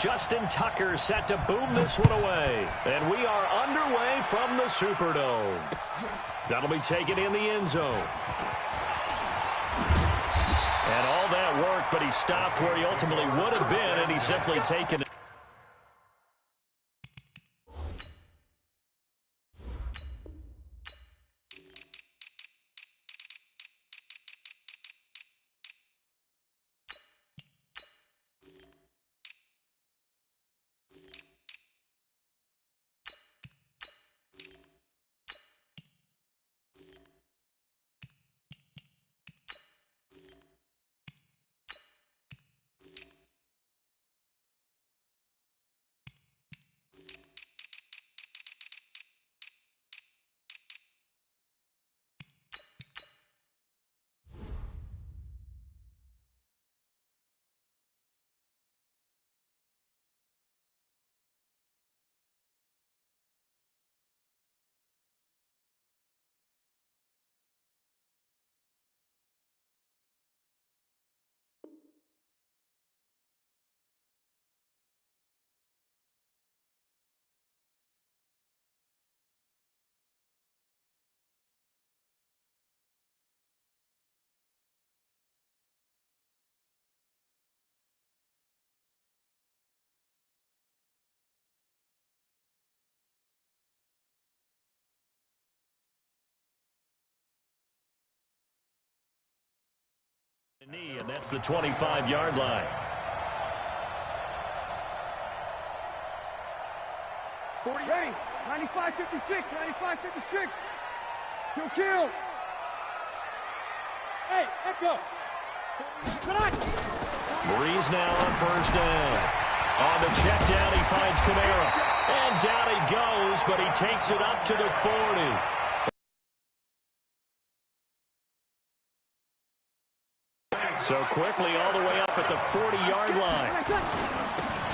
Justin Tucker set to boom this one away. And we are underway from the Superdome. That'll be taken in the end zone. And all that work, but he stopped where he ultimately would have been, and he's simply taken it. And that's the 25-yard line. 40, ready. 95-56, 95-56. Kill. Hey, echo. Breeze now on first down. On the check down, he finds Kamara. And down he goes, but he takes it up to the 40. So quickly all the way up at the 40-yard line.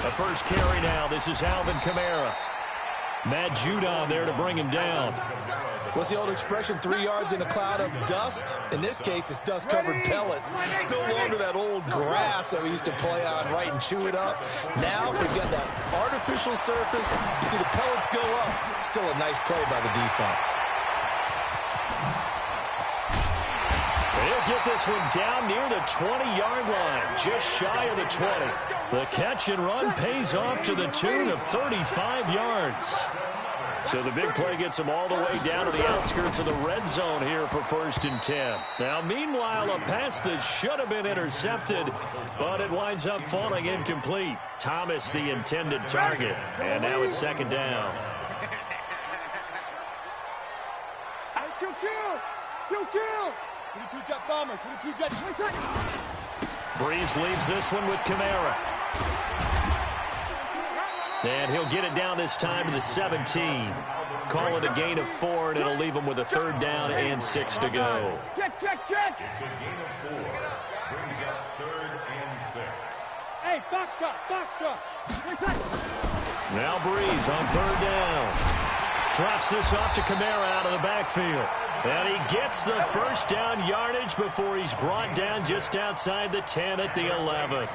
The first carry now. This is Alvin Kamara. Matt Judon there to bring him down. What's the old expression, 3 yards in a cloud of dust? In this case, it's dust-covered pellets. It's no longer that old grass that we used to play on, right, and chew it up. Now we've got that artificial surface. You see the pellets go up. Still a nice play by the defense. He'll get this one down near the 20-yard line, just shy of the 20. The catch and run pays off to the tune of 35 yards. So the big play gets him all the way down to the outskirts of the red zone here for 1st and 10. Now, meanwhile, a pass that should have been intercepted, but it winds up falling incomplete. Thomas, the intended target, and now it's 2nd down. Kill. 22-jet bomber, 22-jet. Breeze leaves this one with Kamara. And he'll get it down this time to the 17. Call it a gain of 4, and it'll leave him with a 3rd down and 6 to go. Check. It's a gain of 4. Brings up 3rd and 6. Hey, box drop. Now Breeze on 3rd down. Drops this off to Kamara out of the backfield. And he gets the 1st down yardage before he's brought down just outside the 10 at the 11.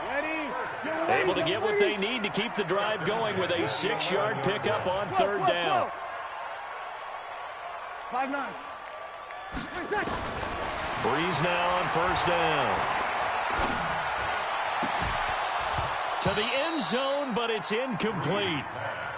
Able to get what they need to keep the drive going with a 6-yard pickup on 3rd down. 5-9. Breeze now on 1st down. To the end zone, but it's incomplete.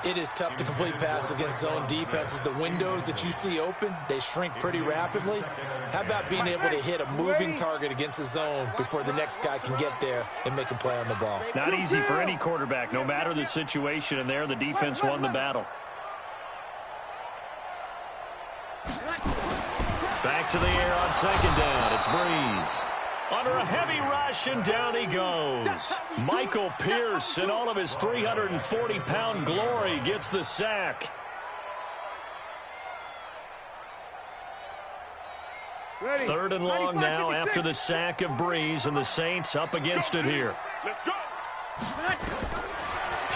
It is tough to complete passes against zone defenses. The windows that you see open, they shrink pretty rapidly. How about being able to hit a moving target against a zone before the next guy can get there and make a play on the ball? Not easy for any quarterback, no matter the situation, and there the defense won the battle. Back to the air on 2nd down. It's Breeze. Under a heavy rush, and down he goes. Michael Pierce, in all of his 340-pound glory, gets the sack. Ready. 3rd and long now after the sack of Breeze, and the Saints up against it here. Let's go.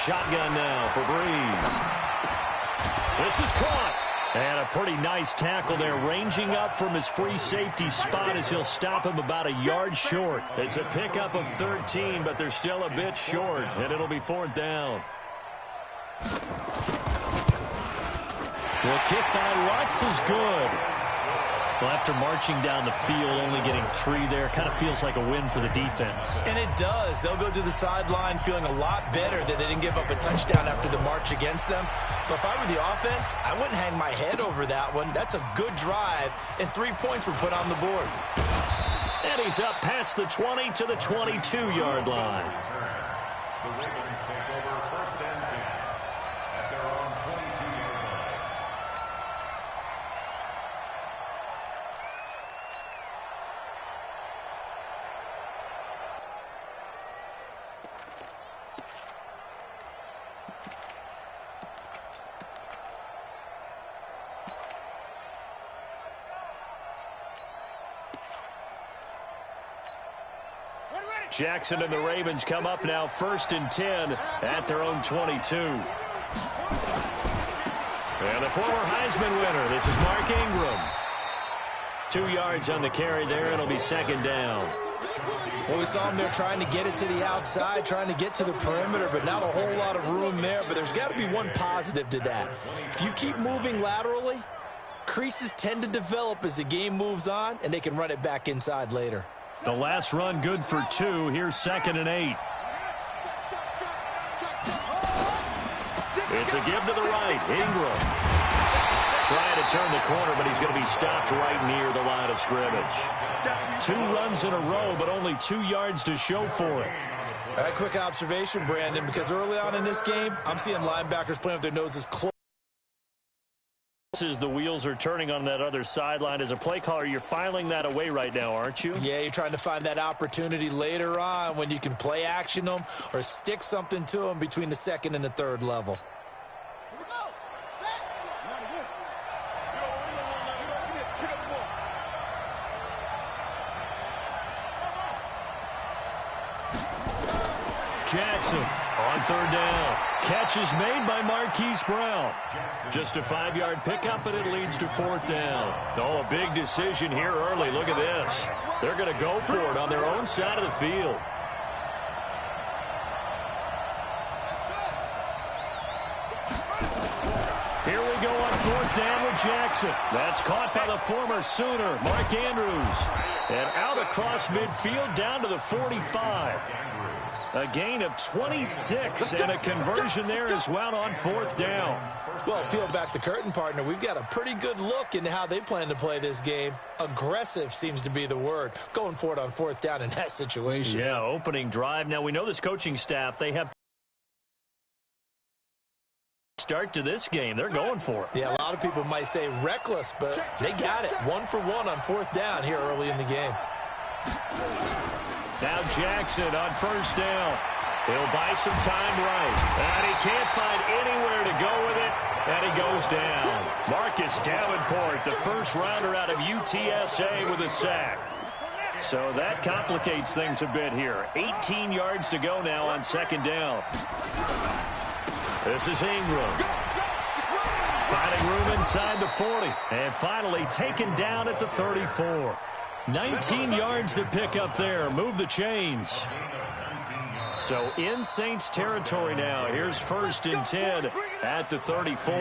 Shotgun now for Breeze. This is caught. And a pretty nice tackle there, ranging up from his free safety spot as he'll stop him about a yard short. It's a pickup of 13, but they're still a bit short, and it'll be 4th down. The kick by Lutz is good. Well, after marching down the field, only getting 3 there, kind of feels like a win for the defense. And it does. They'll go to the sideline feeling a lot better that they didn't give up a touchdown after the march against them. But if I were the offense, I wouldn't hang my head over that one. That's a good drive, and 3 points were put on the board. And he's up past the 20 to the 22-yard line. The Ravens take over 1st and 10 at their own 22-yard line. Jackson and the Ravens come up now 1st and 10 at their own 22. And the former Heisman winner, this is Mark Ingram. 2 yards on the carry there. It'll be 2nd down. Well, we saw him there trying to get it to the outside, trying to get to the perimeter, but not a whole lot of room there. But there's got to be one positive to that. If you keep moving laterally, creases tend to develop as the game moves on, and they can run it back inside later. The last run good for 2. Here's 2nd and 8. It's a give to the right. Ingram trying to turn the corner, but he's going to be stopped right near the line of scrimmage. 2 runs in a row, but only 2 yards to show for it. A quick observation, Brandon, because early on in this game, I'm seeing linebackers playing with their noses closed. As the wheels are turning on that other sideline, as a play caller, you're filing that away right now, aren't you? Yeah, you're trying to find that opportunity later on when you can play action them or stick something to them between the 2nd and the 3rd level. Jackson on 3rd down. Catch is made by Marquise Brown. Just a 5-yard pickup, and it leads to 4th down. Oh, a big decision here early. Look at this. They're going to go for it on their own side of the field. Here we go on 4th down with Jackson. That's caught by the former Sooner, Mark Andrews. And out across midfield down to the 45. A gain of 26 and a conversion there as well on 4th down. Well, peel back the curtain, partner. We've got a pretty good look into how they plan to play this game. Aggressive seems to be the word. Going for it on 4th down in that situation. Yeah, opening drive. Now, we know this coaching staff, they have start to this game. They're going for it. Yeah, a lot of people might say reckless, but they got it. 1 for 1 on 4th down here early in the game. Now Jackson on 1st down. He'll buy some time right. And he can't find anywhere to go with it. And he goes down. Marcus Davenport, the first rounder out of UTSA with a sack. So that complicates things a bit here. 18 yards to go now on 2nd down. This is Ingram. Finding room inside the 40. And finally taken down at the 34. 19 yards to pick up there. Move the chains. So in Saints territory now. Here's 1st and 10 at the 34.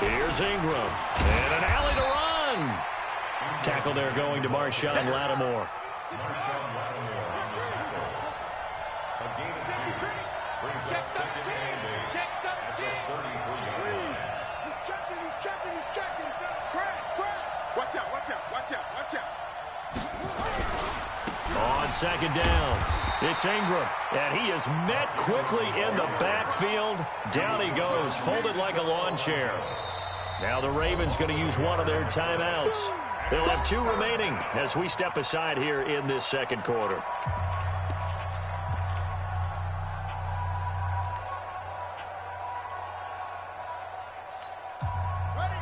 Here's Ingram. And an alley to run. Tackle there going to Marshawn Lattimore. On 2nd down, it's Ingram, and he is met quickly in the backfield. Down he goes, folded like a lawn chair. Now the Ravens going to use one of their timeouts. They'll have 2 remaining as we step aside here in this 2nd quarter.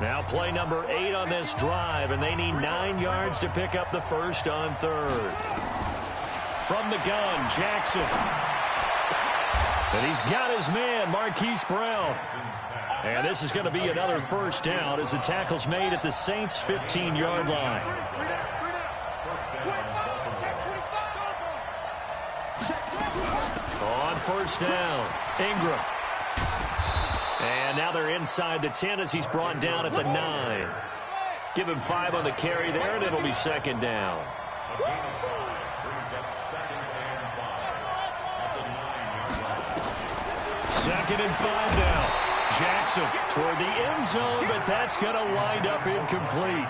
Now play number 8 on this drive, and they need 9 yards to pick up the first on third. From the gun, Jackson. And he's got his man, Marquise Brown. And this is going to be another first down as the tackle's made at the Saints' 15-yard line. On first down, Ingram. And now they're inside the 10 as he's brought down at the 9. Give him 5 on the carry there, and it'll be second down. Second and 5 now. Jackson toward the end zone, but that's going to wind up incomplete.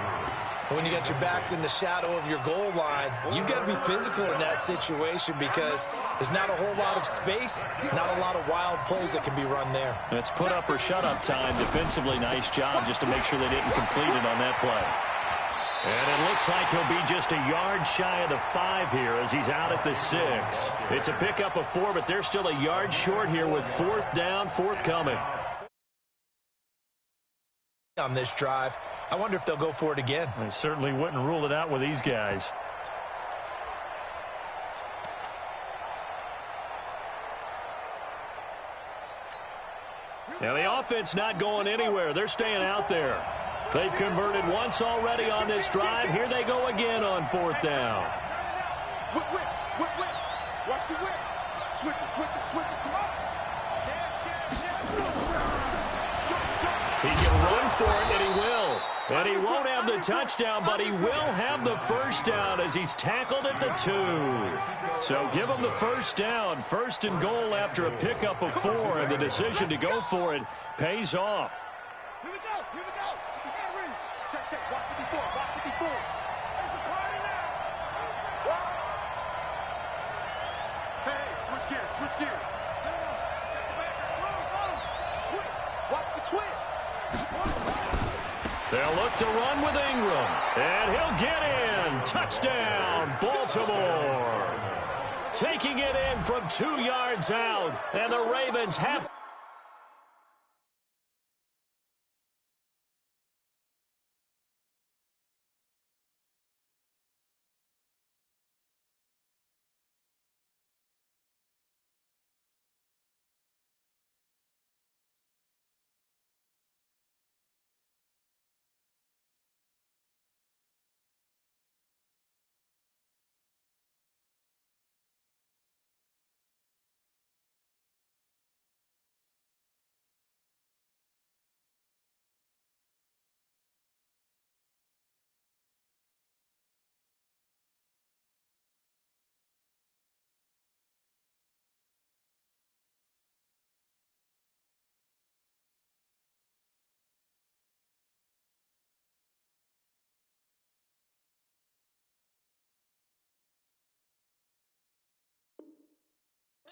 When you got your backs in the shadow of your goal line, you've got to be physical in that situation because there's not a whole lot of space, not a lot of wild plays that can be run there. It's put up or shut up time. Defensively, nice job just to make sure they didn't complete it on that play. And it looks like he'll be just a yard shy of the 5 here as he's out at the 6. It's a pickup of 4, but they're still a yard short here with 4th down, forthcoming. On this drive, I wonder if they'll go for it again. I certainly wouldn't rule it out with these guys. Now the offense not going anywhere. They're staying out there. They've converted once already on this drive. Here they go again on 4th down. Whip. Watch the whip. Switch it. Come on. He can run for it, and he will. And he won't have the touchdown, but he will have the first down as he's tackled at the 2. So give him the first down. 1st and goal after a pickup of 4, and the decision to go for it pays off. Here we go. Henry. Check. Watch 54. It's a party now. Hey, switch gears. Check the back. Move. Watch the twist. They'll look to run with Ingram, and he'll get in. Touchdown, Baltimore. Taking it in from 2 yards out, and the Ravens have...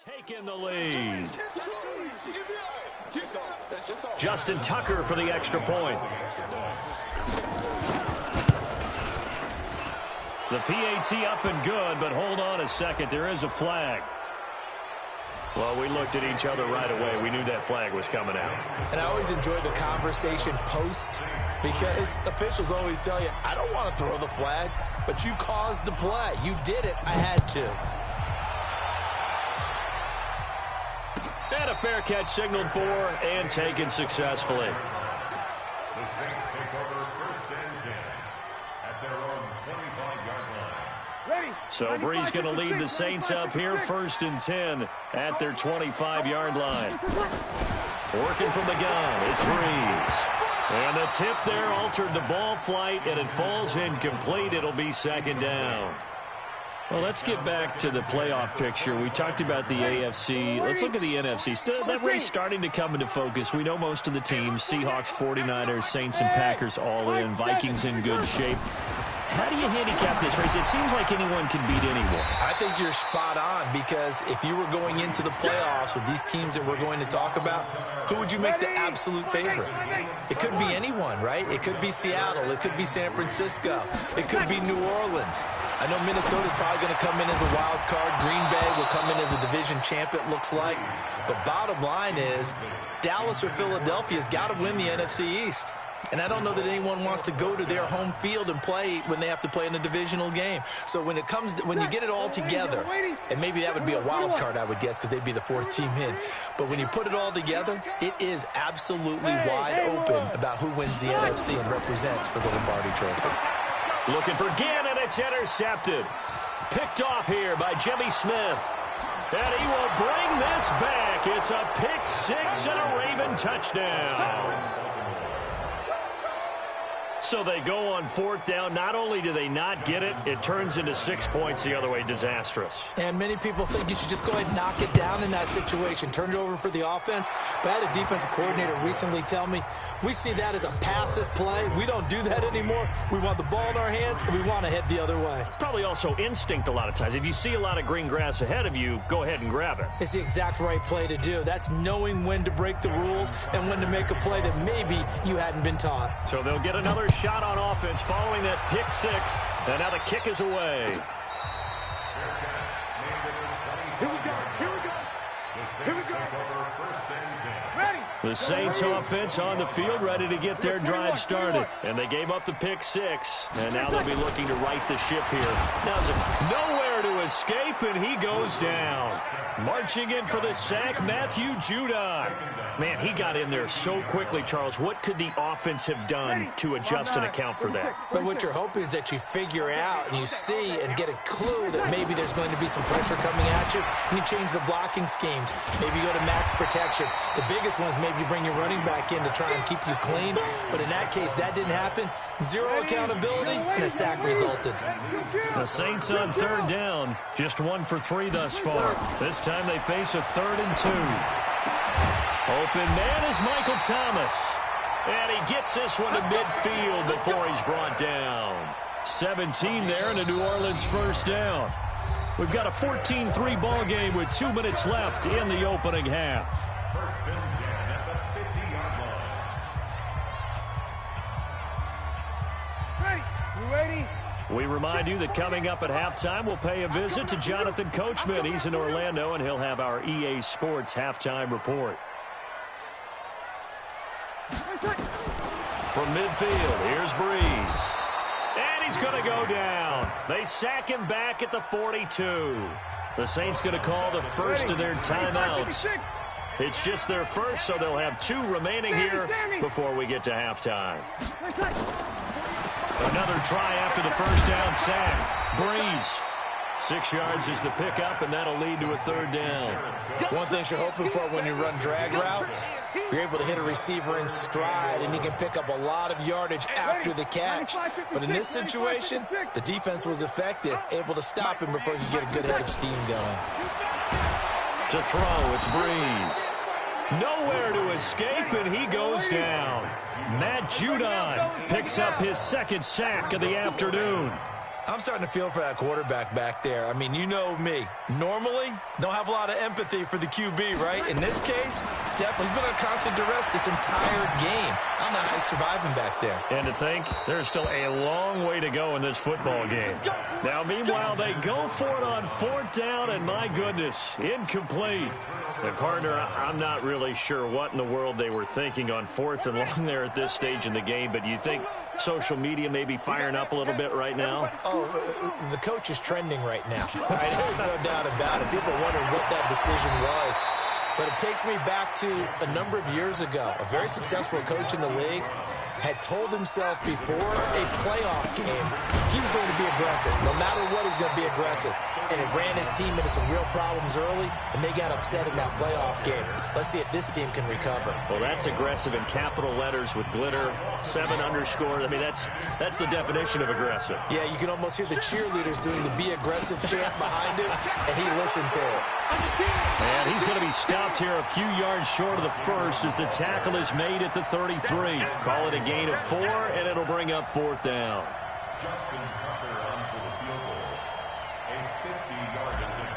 taking the lead. Justin Tucker for the extra point. The PAT up and good, but hold on a second. There is a flag. Well, we looked at each other right away. We knew that flag was coming out. And I always enjoy the conversation post because officials always tell you, I don't want to throw the flag, but you caused the play. You did it. I had to. And a fair catch signaled for and taken successfully. The Saints take over 1st and 10 at their own 25-yard line. Ready. So Bree's going to lead the Saints up here 1st and 10 at their 25-yard line. Working from the gun, it's Brees. And the tip there altered the ball flight, and it falls incomplete. It'll be second down. Well, let's get back to the playoff picture. We talked about the AFC. Let's look at the NFC. Still, that race starting to come into focus. We know most of the teams, Seahawks, 49ers, Saints, and Packers all in. Vikings in good shape. How do you handicap this race? It seems like anyone can beat anyone. I think you're spot on because if you were going into the playoffs with these teams that we're going to talk about, who would you make the absolute favorite? It could be anyone, right? It could be Seattle. It could be San Francisco. It could be New Orleans. I know Minnesota's probably going to come in as a wild card. Green Bay will come in as a division champ, it looks like. But bottom line is, Dallas or Philadelphia's got to win the NFC East. And I don't know that anyone wants to go to their home field and play when they have to play in a divisional game. So when you get it all together, and maybe that would be a wild card, I would guess, because they'd be the fourth team in. But when you put it all together, it is absolutely wide open about who wins the NFC and represents for the Lombardi Trophy. Looking for Gannon, it's intercepted. Picked off here by Jimmy Smith. And he will bring this back. It's a pick six and a Raven touchdown. So they go on fourth down. Not only do they not get it, it turns into 6 points the other way. Disastrous. And many people think you should just go ahead and knock it down in that situation. Turn it over for the offense. But I had a defensive coordinator recently tell me, we see that as a passive play. We don't do that anymore. We want the ball in our hands, and we want to head the other way. It's probably also instinct a lot of times. If you see a lot of green grass ahead of you, go ahead and grab it. It's the exact right play to do. That's knowing when to break the rules and when to make a play that maybe you hadn't been taught. So they'll get another shot on offense following that pick six, and now the kick is away. Here we go. Here we go. Here we go. Ready. The Saints offense on the field, ready to get their drive started. And they gave up the pick six, and now they'll be looking to right the ship here. Now there's nowhere to escape, and he goes down. Marching in for the sack, Matthew Judon. Man, he got in there so quickly, Charles. What could the offense have done to adjust and account for that? But what you're hoping is that you figure out and you see and get a clue that maybe there's going to be some pressure coming at you, and you change the blocking schemes. Maybe you go to max protection. The biggest one is maybe you bring your running back in to try and keep you clean. But in that case, that didn't happen. Zero accountability, and a sack resulted. The Saints on third down, just 1 for 3 thus far. This time they face a 3rd and 2. Open man is Michael Thomas. And he gets this one to midfield before he's brought down. 17 there and a New Orleans first down. We've got a 14-3 ball game with 2 minutes left in the opening half. First and 10 at the 50-yard line. Ready. You ready? We remind you that coming up at halftime, we'll pay a visit to Jonathan Coachman. He's in Orlando, and he'll have our EA Sports halftime report. From midfield, here's Breeze. And he's going to go down. They sack him back at the 42. The Saints going to call the first of their timeouts. It's just their first, so they'll have 2 remaining here before we get to halftime. Another try after the first down sack. Breeze. 6 yards is the pickup, and that'll lead to a 3rd down. One thing you're hoping for when you run drag routes, you're able to hit a receiver in stride, and he can pick up a lot of yardage after the catch. But in this situation, the defense was effective, able to stop him before he could get a good head of steam going. To throw, it's Breeze. Nowhere to escape, and he goes down. Matt Judon picks up his 2nd sack of the afternoon. I'm starting to feel for that quarterback back there. I mean, you know me. Normally, don't have a lot of empathy for the QB, right? In this case, definitely. He's been on constant duress this entire game. I don't know how he's surviving back there. And to think, there's still a long way to go in this football game. Now, meanwhile, they go for it on 4th down, and my goodness, incomplete. And, partner, I'm not really sure what in the world they were thinking on 4th and long there at this stage in the game, but you think social media may be firing up a little bit right now? Oh, the coach is trending right now. Right? There's no doubt about it. People wondering what that decision was. But it takes me back to a number of years ago. A very successful coach in the league had told himself before a playoff game he was going to be aggressive. No matter what, he's going to be aggressive. And it ran his team into some real problems early, and they got upset in that playoff game. Let's see if this team can recover. Well, that's aggressive in capital letters with glitter, 7 underscore. I mean, that's the definition of aggressive. Yeah, you can almost hear the cheerleaders doing the be aggressive chant behind him, and he listened to it. And he's going to be stopped here a few yards short of the first as the tackle is made at the 33. Call it a gain of 4, and it'll bring up 4th down. Justin Tucker on for the field goal. A 50-yard attempt.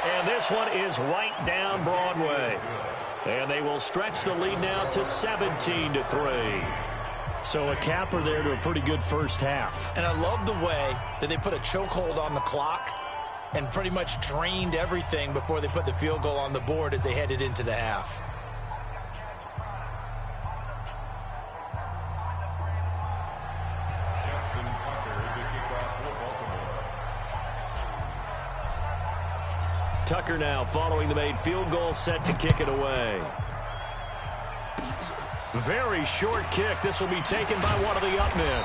And this one is right down Broadway. And they will stretch the lead now to 17-3. So a capper there to a pretty good first half. And I love the way that they put a chokehold on the clock and pretty much drained everything before they put the field goal on the board as they headed into the half. Tucker now following the made field goal, set to kick it away. Very short kick. This will be taken by one of the up men.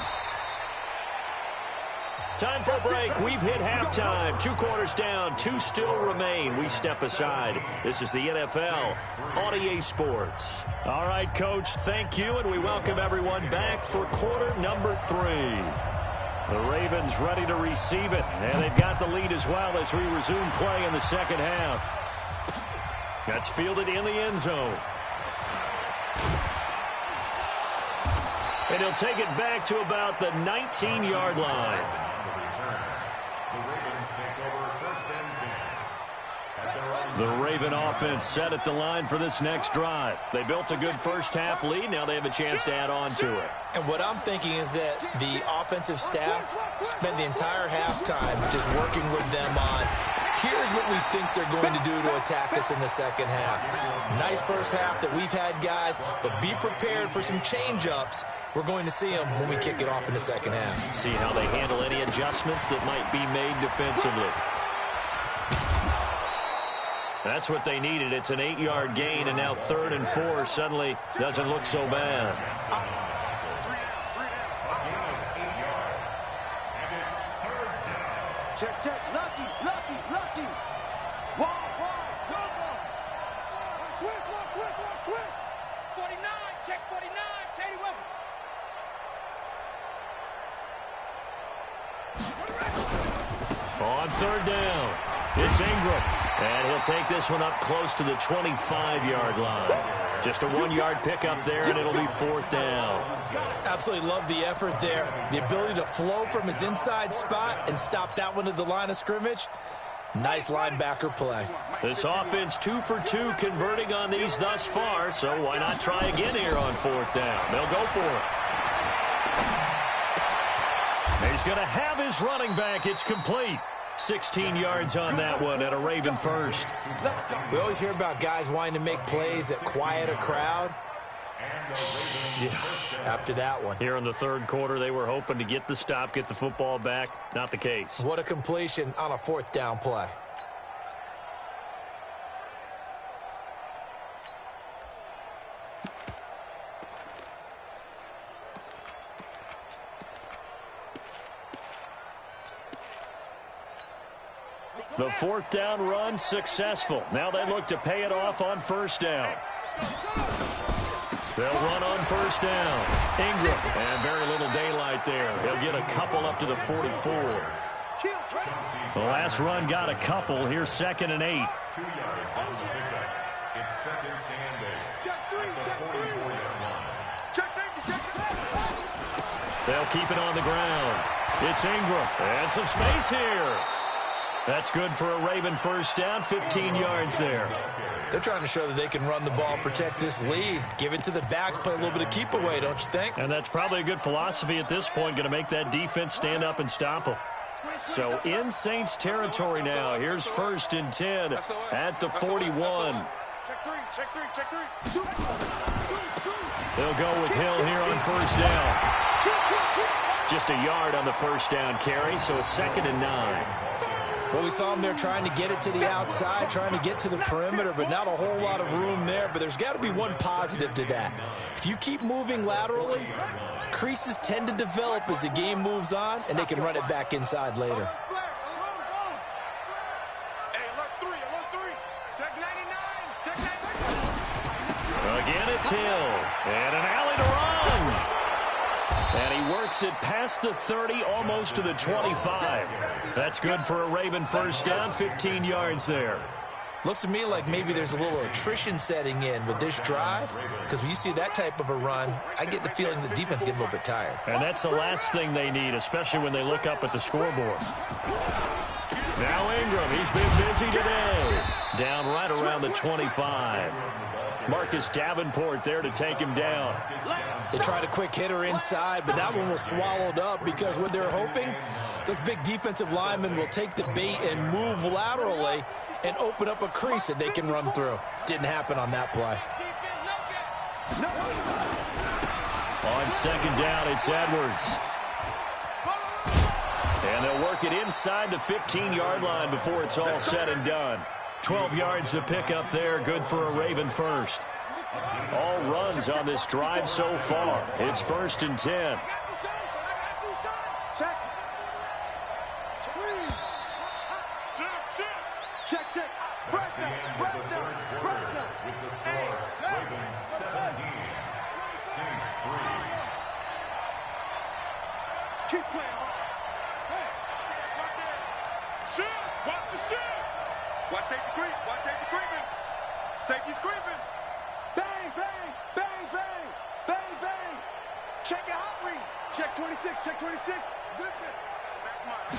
Time for a break. We've hit halftime. 2 quarters down. 2 still remain. We step aside. This is the NFL on EA Sports. All right, Coach, thank you, and we welcome everyone back for quarter number 3. The Ravens ready to receive it, and they've got the lead as well as we resume play in the second half. That's fielded in the end zone. And he'll take it back to about the 19-yard line. The Raven offense set at the line for this next drive. They built a good first-half lead. Now they have a chance to add on to it. And what I'm thinking is that the offensive staff spent the entire halftime just working with them on, here's what we think they're going to do to attack us in the second half. Nice first half that we've had, guys, but be prepared for some change-ups. We're going to see them when we kick it off in the second half. See how they handle any adjustments that might be made defensively. That's what they needed. It's an 8-yard gain, and now 3rd and 4 suddenly doesn't look so bad. Check, check. Lucky, lucky, lucky. Wide, go, go. Switch. 49, check 49. Shady weapon. On 3rd down, it's Ingram. And he'll take this one up close to the 25-yard line. Just a 1-yard pickup there, and it'll be 4th down. Absolutely love the effort there. The ability to flow from his inside spot and stop that one at the line of scrimmage. Nice linebacker play. This offense 2 for 2 converting on these thus far, so why not try again here on 4th down? They'll go for it. He's going to have his running back. It's complete. 16 yards on that one and a Raven first. We always hear about guys wanting to make plays that quiet a crowd. Yeah, after that one. Here in the 3rd quarter, they were hoping to get the stop, get the football back. Not the case. What a completion on a 4th down play. The 4th down run successful. Now they look to pay it off on 1st down. They'll run on 1st down. Ingram, and very little daylight there. He'll get a couple up to the 44. The last run got a couple. Here's 2nd and 8. 2 yards on the pickup. It's 2nd and 8. Check 3, check 3. Check safety, check safety. They'll keep it on the ground. It's Ingram, and some space here. That's good for a Raven first down, 15 yards there. They're trying to show that they can run the ball, protect this lead, give it to the backs, play a little bit of keep away, don't you think? And that's probably a good philosophy at this point, going to make that defense stand up and stop them. So in Saints territory now. Here's 1st and 10 at the 41. Check 3, check 3, check 3. They'll go with Hill here on 1st down. Just a yard on the 1st down carry, so it's 2nd and 9. Well, we saw him there trying to get it to the outside, trying to get to the perimeter, but not a whole lot of room there. But there's got to be one positive to that. If you keep moving laterally, creases tend to develop as the game moves on, and they can run it back inside later. Hey, alert 3. Check 99, check 99. Again, it's Hill. And an alley to run. And he works it past the 30, almost to the 25. That's good for a Raven first down, 15 yards there. Looks to me like maybe there's a little attrition setting in with this drive, because when you see that type of a run, I get the feeling the defense getting a little bit tired. And that's the last thing they need, especially when they look up at the scoreboard. Now Ingram, he's been busy today. Down right around the 25. Marcus Davenport there to take him down. They tried a quick hitter inside, but that one was swallowed up because what they're hoping, those big defensive linemen will take the bait and move laterally and open up a crease that they can run through. Didn't happen on that play. On second down, it's Edwards. And they'll work it inside the 15-yard line before it's all said and done. 12 yards to pick up there, good for a Raven first. All runs on this drive so far. It's 1st and 10. Check. Check, check. Press down, press down, press down. With the score, Ravens 17, Saints 3. Keep playing hard. Hey, watch it. Shoot, watch the shoot. Watch safety creep, watch safety creeping. Safety's creeping. Bang, bang, bang, bang, bang, bang. Check your hot read. Check 26, check 26. Zip it. That's mine.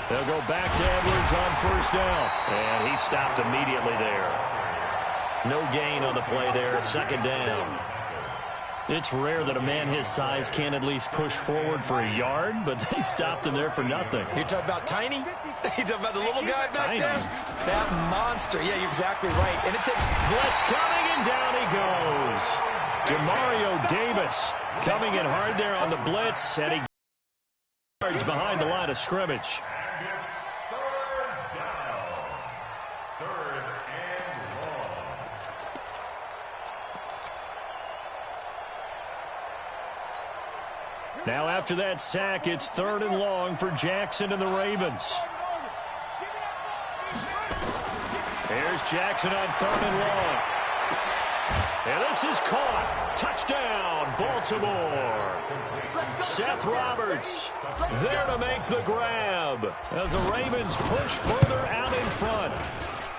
They'll go back to Edwards on 1st down. And he stopped immediately there. No gain on the play there, 2nd down. It's rare that a man his size can't at least push forward for a yard, but they stopped him there for nothing. You're talking about Tiny? You're talking about the little guy back there? That monster. Yeah, you're exactly right. And it takes... Blitz coming, and down he goes. Demario Davis coming in hard there on the blitz, and he yards behind the line of scrimmage. And it's 3rd down. 3rd and long. Now after that sack, it's 3rd and long for Jackson and the Ravens. Here's Jackson on 3rd and long. And this is caught. Touchdown, Baltimore. Seth Roberts there to make the grab as the Ravens push further out in front.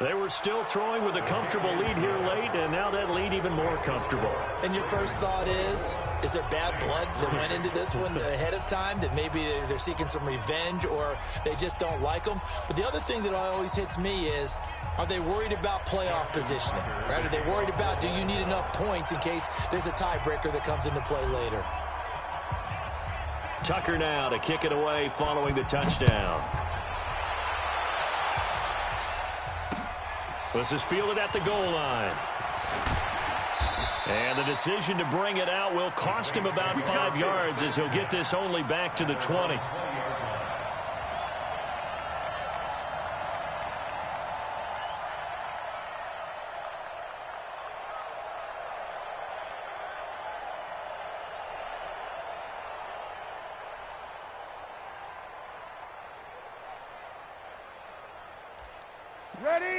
They were still throwing with a comfortable lead here late, and now that lead even more comfortable. And your first thought is there bad blood that went into this one ahead of time, that maybe they're seeking some revenge or they just don't like them? But the other thing that always hits me is, are they worried about playoff positioning? Right? Are they worried about, do you need enough points in case there's a tiebreaker that comes into play later? Tucker now to kick it away following the touchdown. This is fielded at the goal line. And the decision to bring it out will cost him about 5 yards as he'll get this only back to the 20.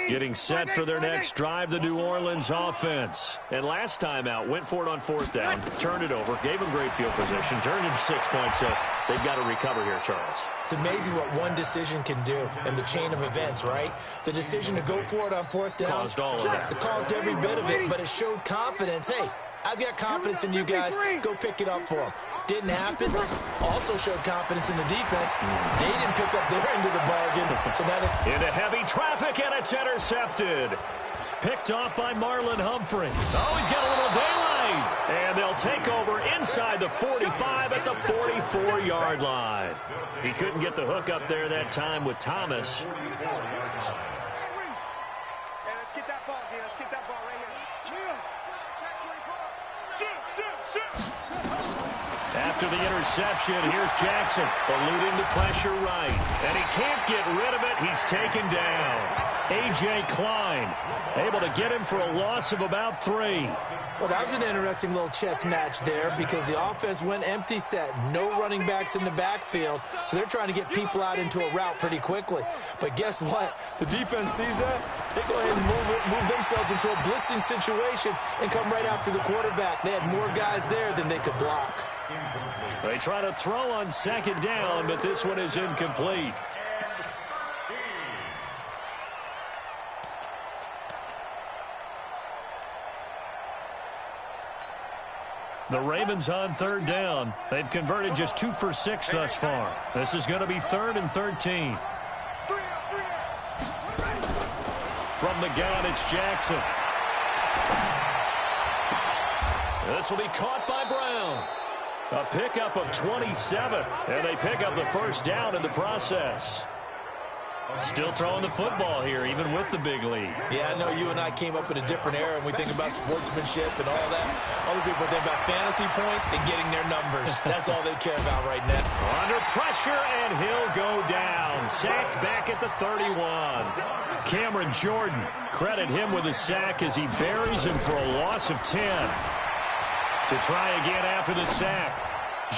Getting set for their next drive, the New Orleans offense. And last time out, went for it on 4th down, turned it over, gave them great field position, turned into 6 points, so they've got to recover here, Charles. It's amazing what one decision can do in the chain of events, right? The decision to go for it on 4th down. Caused all of that. It caused every bit of it, but it showed confidence. Hey, I've got confidence in you guys. Go pick it up for them. Didn't happen. Also showed confidence in the defense. They didn't pick up their end of the bargain. So now into heavy traffic, and it's intercepted. Picked off by Marlon Humphrey. Oh, he's got a little daylight. And they'll take over inside the 45 at the 44-yard line. He couldn't get the hook up there that time with Thomas. Hey, let's get that ball, man. Let's get that ball right here. Chill. After the interception, here's Jackson, eluding the pressure right. And he can't get rid of it. He's taken down. A.J. Klein able to get him for a loss of about 3. Well, that was an interesting little chess match there because the offense went empty set. No running backs in the backfield, so they're trying to get people out into a route pretty quickly. But guess what? The defense sees that. They go ahead and move themselves into a blitzing situation and come right after the quarterback. They had more guys there than they could block. They try to throw on 2nd down, but this one is incomplete. The Ravens on 3rd down. They've converted just 2 for 6 thus far. This is going to be 3rd and 13. From the gun, it's Jackson. This will be caught by Brown. A pickup of 27, and they pick up the first down in the process. Still throwing the football here, even with the big lead. Yeah, I know you and I came up in a different era, and we think about sportsmanship and all that. Other people think about fantasy points and getting their numbers. That's all they care about right now. Under pressure, and he'll go down. Sacked back at the 31. Cameron Jordan, credit him with a sack as he buries him for a loss of 10. To try again after the sack.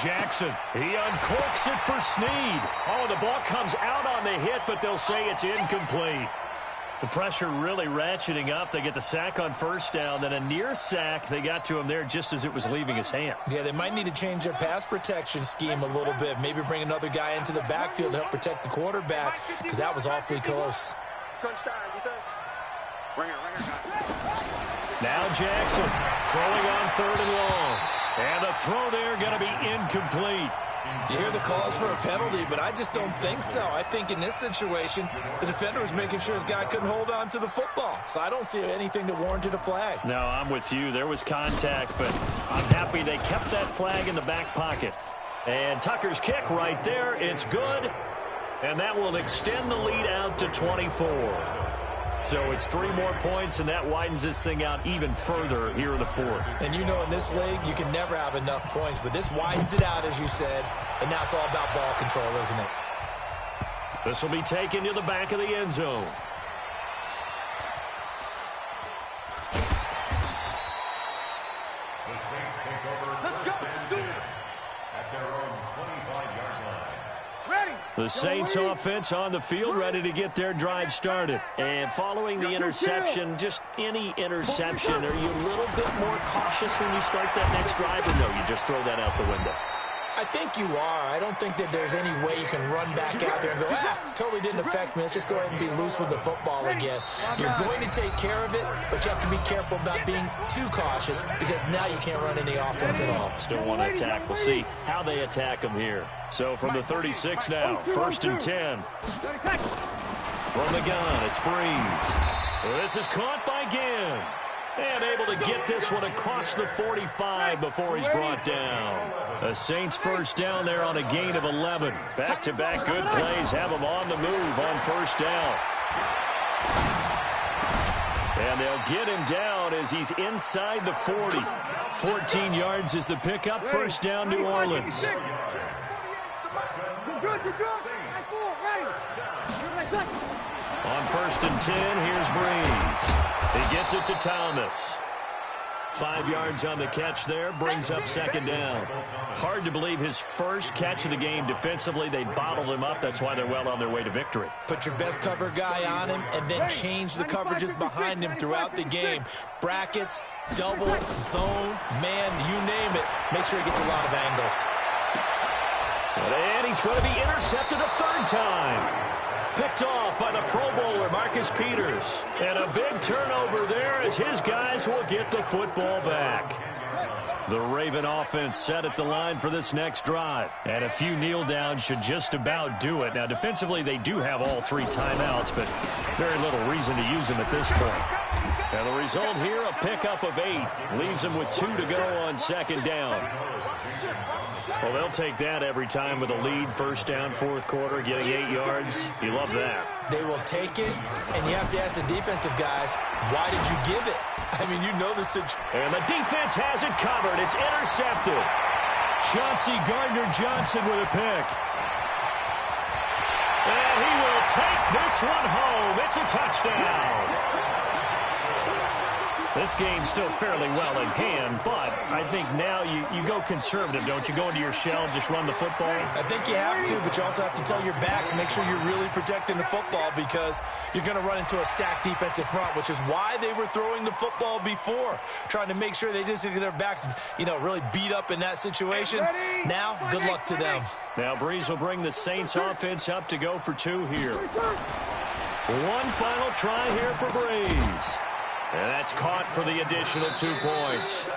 Jackson, he uncorks it for Snead. Oh, the ball comes out on the hit, but they'll say it's incomplete. The pressure really ratcheting up. They get the sack on first down, then a near sack. They got to him there just as it was leaving his hand. Yeah, they might need to change their pass protection scheme a little bit. Maybe bring another guy into the backfield to help protect the quarterback, because that was awfully close. Crunch time, defense. Ringer, guys. Now Jackson throwing on 3rd and long. And the throw there going to be incomplete. You hear the calls for a penalty, but I just don't think so. I think in this situation, the defender was making sure his guy couldn't hold on to the football. So I don't see anything that warranted a flag. No, I'm with you. There was contact, but I'm happy they kept that flag in the back pocket. And Tucker's kick right there. It's good. And that will extend the lead out to 24. So it's 3 more points, and that widens this thing out even further here in the 4th. And you know in this league, you can never have enough points, but this widens it out, as you said, and now it's all about ball control, isn't it? This will be taken to the back of the end zone. The Saints take over first and 10 at their own 25-yard line. The Saints offense on the field, ready to get their drive started. And following the interception, just any interception, are you a little bit more cautious when you start that next drive, or no, you just throw that out the window? I think you are. I don't think that there's any way you can run back out there and go, totally didn't affect me. Let's just go ahead and be loose with the football again. You're going to take care of it, but you have to be careful about being too cautious, because now you can't run any offense at all. Still want to attack. We'll see how they attack them here. So from the 36 now, 1st and 10. From the gun, it's Breeze. This is caught by Ginn. And able to get this one across the 45 before he's brought down. The Saints first down there on a gain of 11. Back-to-back good plays have them on the move on first down. And they'll get him down as he's inside the 40. 14 yards is the pickup. First down, New Orleans. On 1st and 10, here's Breeze. He gets it to Thomas. 5 yards on the catch there, brings up 2nd down. Hard to believe his first catch of the game defensively. They bottled him up. That's why they're well on their way to victory. Put your best cover guy on him and then change the coverages behind him throughout the game. Brackets, double, zone, man, you name it. Make sure he gets a lot of angles. And he's going to be intercepted a 3rd time. Picked off by the Pro Bowler, Marcus Peters. And a big turnover there as his guys will get the football back. The Raven offense set at the line for this next drive. And a few kneel downs should just about do it. Now, defensively, they do have all 3 timeouts, but very little reason to use them at this point. And the result here, a pickup of 8. Leaves them with 2 to go on 2nd down. Well, they'll take that every time with a lead. First down, 4th quarter, getting 8 yards. You love that. They will take it, and you have to ask the defensive guys, why did you give it? I mean, you know the situation. And the defense has it covered. It's intercepted. Chauncey Gardner-Johnson with a pick. And he will take this one home. It's a touchdown. This game's still fairly well in hand, but I think now you go conservative, don't you? Go into your shell, just run the football? I think you have to, but you also have to tell your backs, make sure you're really protecting the football, because you're going to run into a stacked defensive front, which is why they were throwing the football before, trying to make sure they just get their backs, really beat up in that situation. Now, good luck to them. Now, Breeze will bring the Saints offense up to go for 2 here. One final try here for Breeze. And that's caught for the additional 2 points.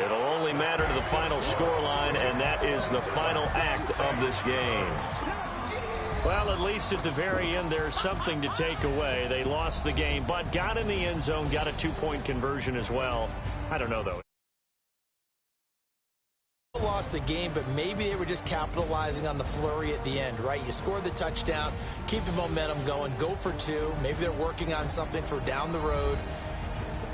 It'll only matter to the final scoreline, and that is the final act of this game. Well, at least at the very end, there's something to take away. They lost the game, but got in the end zone, got a two-point conversion as well. I don't know, though. Lost the game, but maybe they were just capitalizing on the flurry at the end, right? You scored the touchdown, keep the momentum going, go for two. Maybe they're working on something for down the road.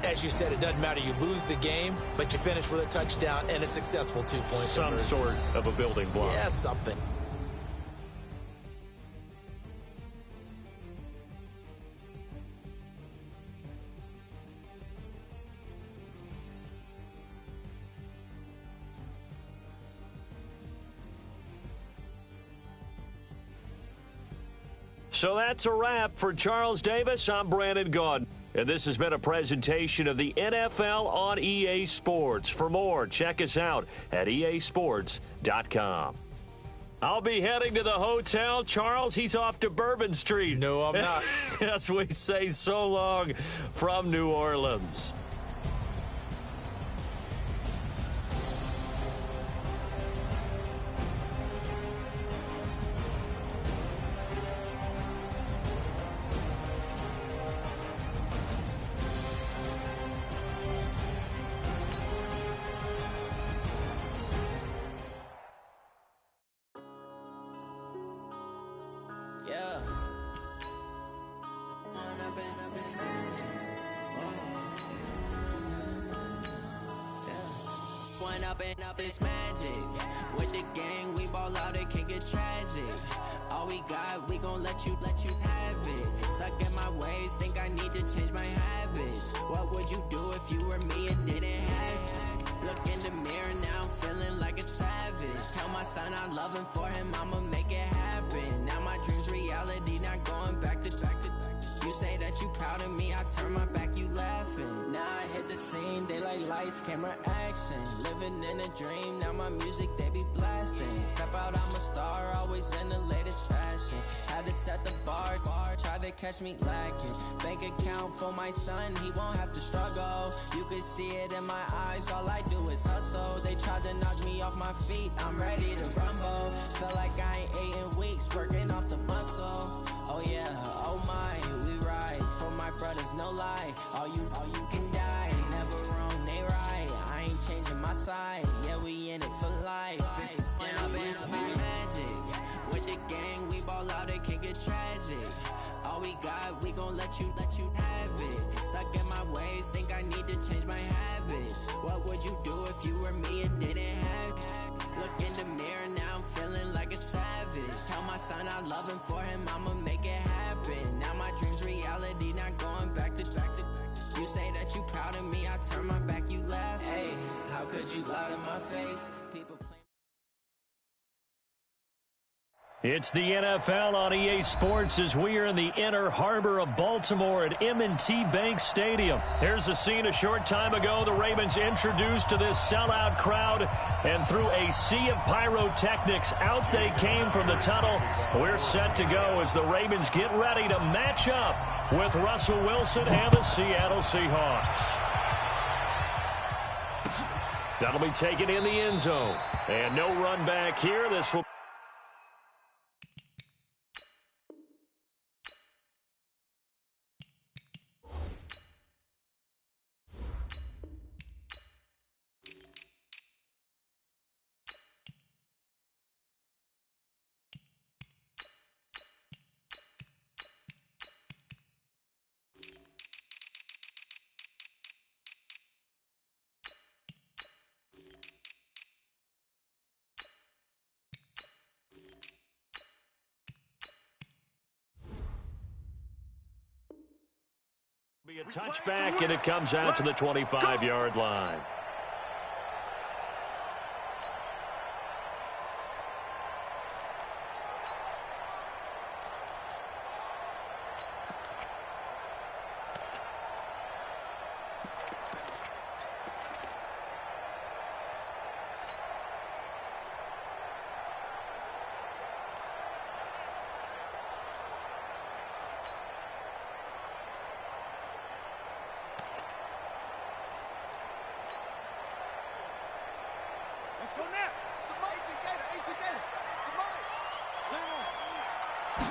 As you said, it doesn't matter. You lose the game, but you finish with a touchdown and a successful two-point Some sort of a building block. Yeah, something. So that's a wrap for Charles Davis. I'm Brandon Gaudin. And this has been a presentation of the NFL on EA Sports. For more, check us out at easports.com. I'll be heading to the hotel. Charles, he's off to Bourbon Street. No, I'm not. As we say so long from New Orleans. Yeah. One up and up is magic. With the gang, we ball out, it can get tragic. All we got, we gon' let you have it. Stuck in my ways, think I need to change my habits. What would you do if you were me and didn't have it? Look in the mirror now, I'm feeling like a savage. Tell my son I love him, for him I'ma make it happen. Now my dream's reality, not going back to. You say that you proud of me, I turn my back, you laughing. Now I hit the scene, they like lights, camera, action. Living in a dream, now my music, they be blasting. Step out, I'm a star, always in the latest fashion. Had to set the bar, try to catch me lacking. Bank account for my son, he won't have to struggle. You can see it in my eyes, all I do is hustle. They tried to knock me off my feet, I'm ready to rumble. Feel like I ain't ate in weeks, working off the muscle. Oh yeah, oh my, we ride for my brothers, no lie. All you can die, never wrong, they right. I ain't changing my side, yeah, we in it for life. When up and up is magic. With the gang, we ball out, it can get tragic. All we got, we gon' let you have it. Stuck in my ways, think I need to change my habits. What would you do if you were me and didn't have it? Look in the mirror, now I'm feeling like a savage. Tell my son I love him, for him I'ma make it happen. Now my dream's reality, not going back to. You say that you proud of me, I turn my back, you laugh. Hey, how could you lie to my face? People play. It's the NFL on EA Sports as we are in the inner harbor of Baltimore at M&T Bank Stadium. Here's a scene a short time ago. The Ravens introduced to this sellout crowd, and through a sea of pyrotechnics, out they came from the tunnel. We're set to go as the Ravens get ready to match up with Russell Wilson and the Seattle Seahawks. That'll be taken in the end zone. And no run back here. This will be a touchback, and it comes out to the 25-yard line. Let's go now. The money together. Come on. 0.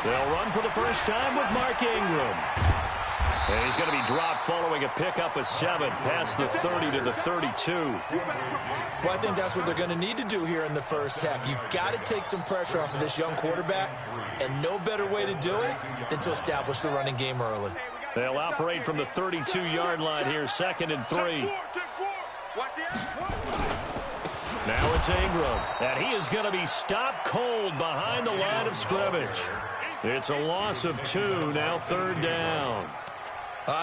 They'll run for the first time with Mark Ingram. And he's going to be dropped following a pickup of 7 past the 30 to the 32. Well, I think that's what they're going to need to do here in the first half. You've got to take some pressure off of this young quarterback, and no better way to do it than to establish the running game early. They'll operate from the 32-yard line here, 2nd and 3. Now it's Ingram, and he is going to be stopped cold behind the line of scrimmage. It's a loss of 2, now 3rd down.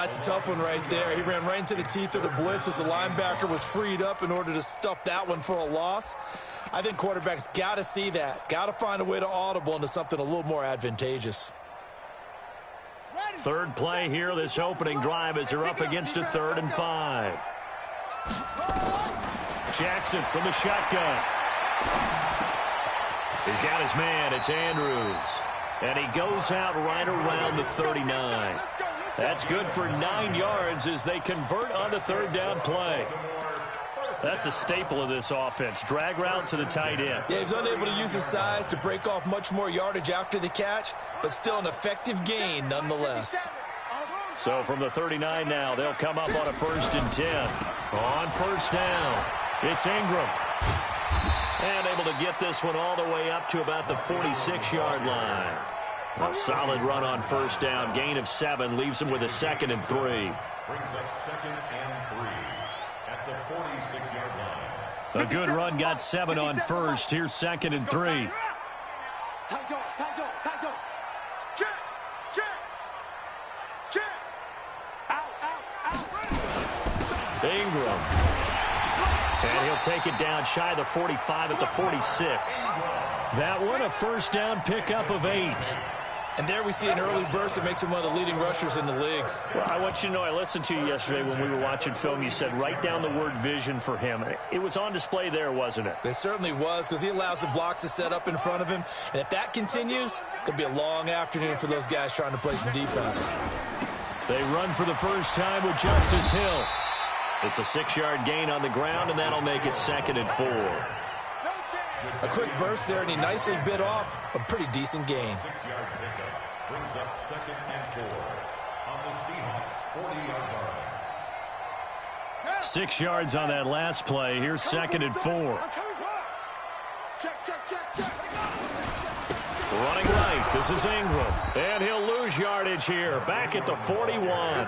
It's a tough one right there. He ran right into the teeth of the blitz as the linebacker was freed up in order to stuff that one for a loss. I think quarterbacks got to see that. Got to find a way to audible into something a little more advantageous. Third play here, this opening drive, as they're up against a 3rd and 5. Jackson from the shotgun. He's got his man. It's Andrews. And he goes out right around the 39. That's good for 9 yards as they convert on the 3rd down play. That's a staple of this offense. Drag route to the tight end. Yeah, he's unable to use his size to break off much more yardage after the catch, but still an effective gain nonetheless. So from the 39 now, they'll come up on a 1st and 10. On 1st down, it's Ingram. And able to get this one all the way up to about the 46-yard line. A solid run on 1st down. Gain of 7 leaves him with a 2nd and 3. Brings up 2nd and 3 at the 46-yard line. A good run got 7 on 1st. Here's 2nd and 3. Ingram. And he'll take it down shy of the 45 at the 46. That one a 1st down pickup of 8. And there we see an early burst that makes him one of the leading rushers in the league. Well, I want you to know, I listened to you yesterday when we were watching film. You said write down the word vision for him. It was on display there, wasn't it? It certainly was, because he allows the blocks to set up in front of him. And if that continues, it'll be a long afternoon for those guys trying to play some defense. They run for the first time with Justice Hill. It's a 6-yard gain on the ground, and that'll make it 2nd and 4. A quick burst there, and he nicely bit off a pretty decent gain. 6-yard pickup brings up 2nd and 4 on the Seahawks 40-yard line. 6 yards on that last play. Here's 2nd and 4. Running right, this is Ingram. And he'll lose yardage here, back at the 41.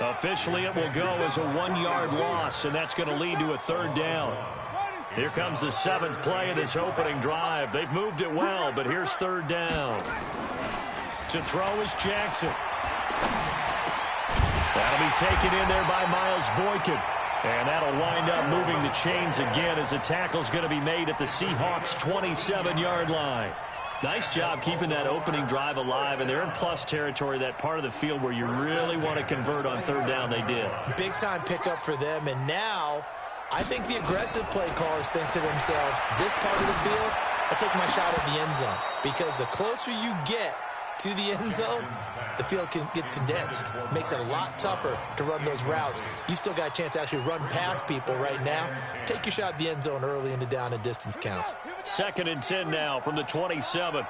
Officially, it will go as a 1-yard loss, and that's going to lead to a 3rd down. Here comes the 7th play of this opening drive. They've moved it well, but here's 3rd down. To throw is Jackson. That'll be taken in there by Miles Boykin. And that'll wind up moving the chains again as the tackle's going to be made at the Seahawks' 27-yard line. Nice job keeping that opening drive alive, and they're in plus territory, that part of the field where you really want to convert on 3rd down. They did. Big-time pickup for them, and now I think the aggressive play callers think to themselves, this part of the field, I take my shot at the end zone, because the closer you get to the end zone, the field gets condensed. Makes it a lot tougher to run those routes. You still got a chance to actually run past people right now. Take your shot at the end zone early in the down and distance count. 2nd and 10 now from the 27.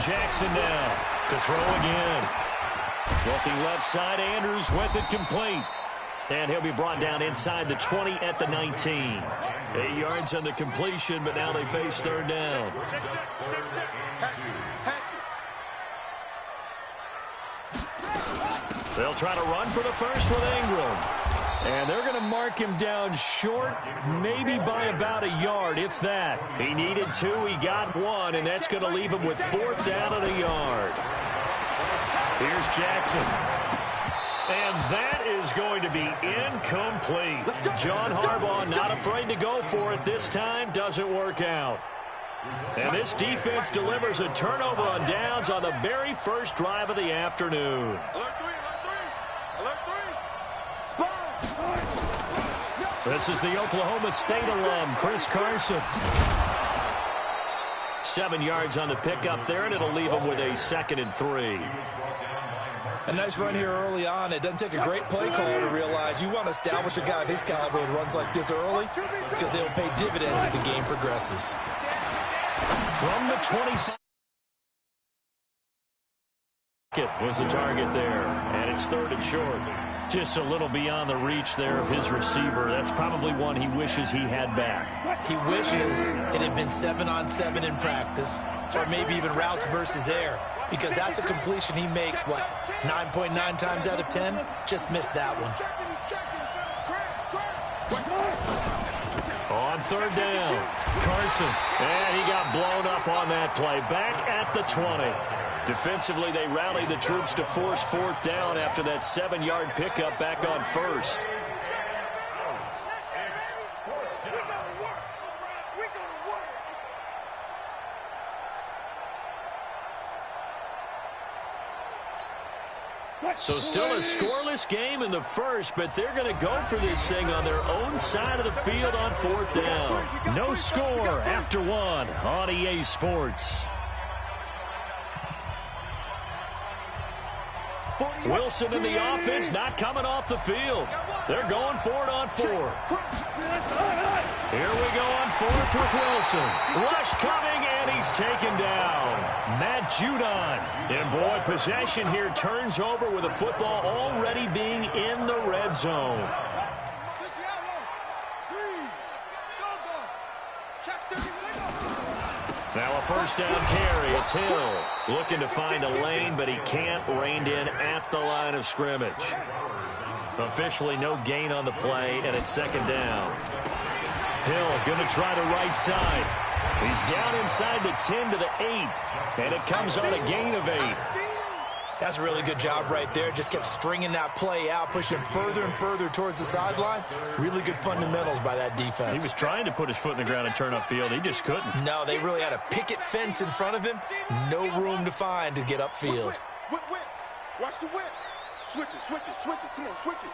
Jackson now to throw again. Looking left side, Andrews with it complete. And he'll be brought down inside the 20 at the 19. 8 yards on the completion, but now they face 3rd down. They'll try to run for the first with Ingram. And they're going to mark him down short, maybe by about a yard, if that. He needed 2, he got 1, and that's going to leave him with 4th down and a yard. Here's Jackson. And that is going to be incomplete. John Harbaugh not afraid to go for it this time. Doesn't work out. And this defense delivers a turnover on downs on the very first drive of the afternoon. This is the Oklahoma State alum, Chris Carson. 7 yards on the pickup there, and it'll leave him with a 2nd and 3. A nice run here early on. It doesn't take a great play caller to realize you want to establish a guy of his caliber with runs like this early because they'll pay dividends as the game progresses. From the 25. Was the target there, and it's 3rd and short. Just a little beyond the reach there of his receiver. That's probably one he wishes he had back. He wishes it had been 7-on-7 in practice, or maybe even routes versus air, because that's a completion he makes, 9.9 times out of 10? Just missed that one. On 3rd down, Carson, and he got blown up on that play. Back at the 20. Defensively, they rallied the troops to force 4th down after that 7-yard pickup back on 1st. So still a scoreless game in the first, but they're going to go for this thing on their own side of the field on 4th down. No score after 1 on EA Sports. Wilson in the offense not coming off the field. They're going for it on 4th. Here we go on 4th with Wilson. Rush coming, and he's taken down. Matt Judon. And boy, possession here turns over with the football already being in the red zone. Now a 1st down carry. It's Hill looking to find a lane, but he can't. Reined in at the line of scrimmage. Officially no gain on the play, and it's 2nd down. Hill going to try the right side. He's down inside the 10 to the 8, and it comes on a gain of 8. That's a really good job right there. Just kept stringing that play out, pushing further and further towards the sideline. Really good fundamentals by that defense. He was trying to put his foot in the ground and turn upfield. He just couldn't. No, they really had a picket fence in front of him. No room to find to get upfield. Whip. Watch the whip. Switch it. Come on, switch it.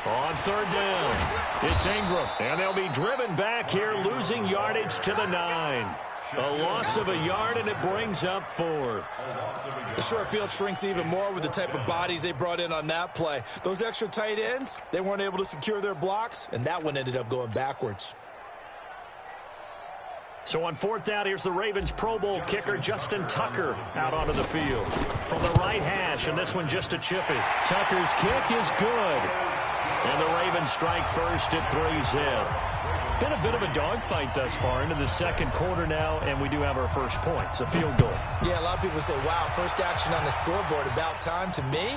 On 3rd down, it's Ingram. And they'll be driven back here, losing yardage to the 9. A loss of a yard, and it brings up 4th. The short field shrinks even more with the type of bodies they brought in on that play. Those extra tight ends, they weren't able to secure their blocks, and that one ended up going backwards. So on 4th down, here's the Ravens Pro Bowl kicker Justin Tucker out onto the field. From the right hash, and this one just a chippy. Tucker's kick is good. And the Ravens strike first at 3-zip. Been a bit of a dogfight thus far into the 2nd quarter now, and we do have our first point. It's a field goal. Yeah, a lot of people say, wow, first action on the scoreboard, about time. To me,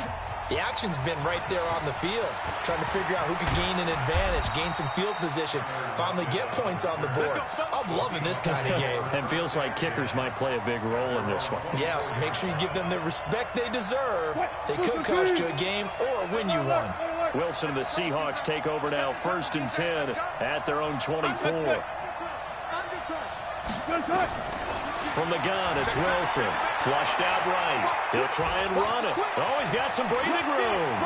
the action's been right there on the field, trying to figure out who could gain an advantage, gain some field position, finally get points on the board. I'm loving this kind of game. And feels like kickers might play a big role in this one. Yes, make sure you give them the respect they deserve. They could cost you a game or win you one. Wilson and the Seahawks take over now, 1st and 10 at their own 24. From the gun, it's Wilson. Flushed out right. He'll try and run it. Oh, he's got some breathing room.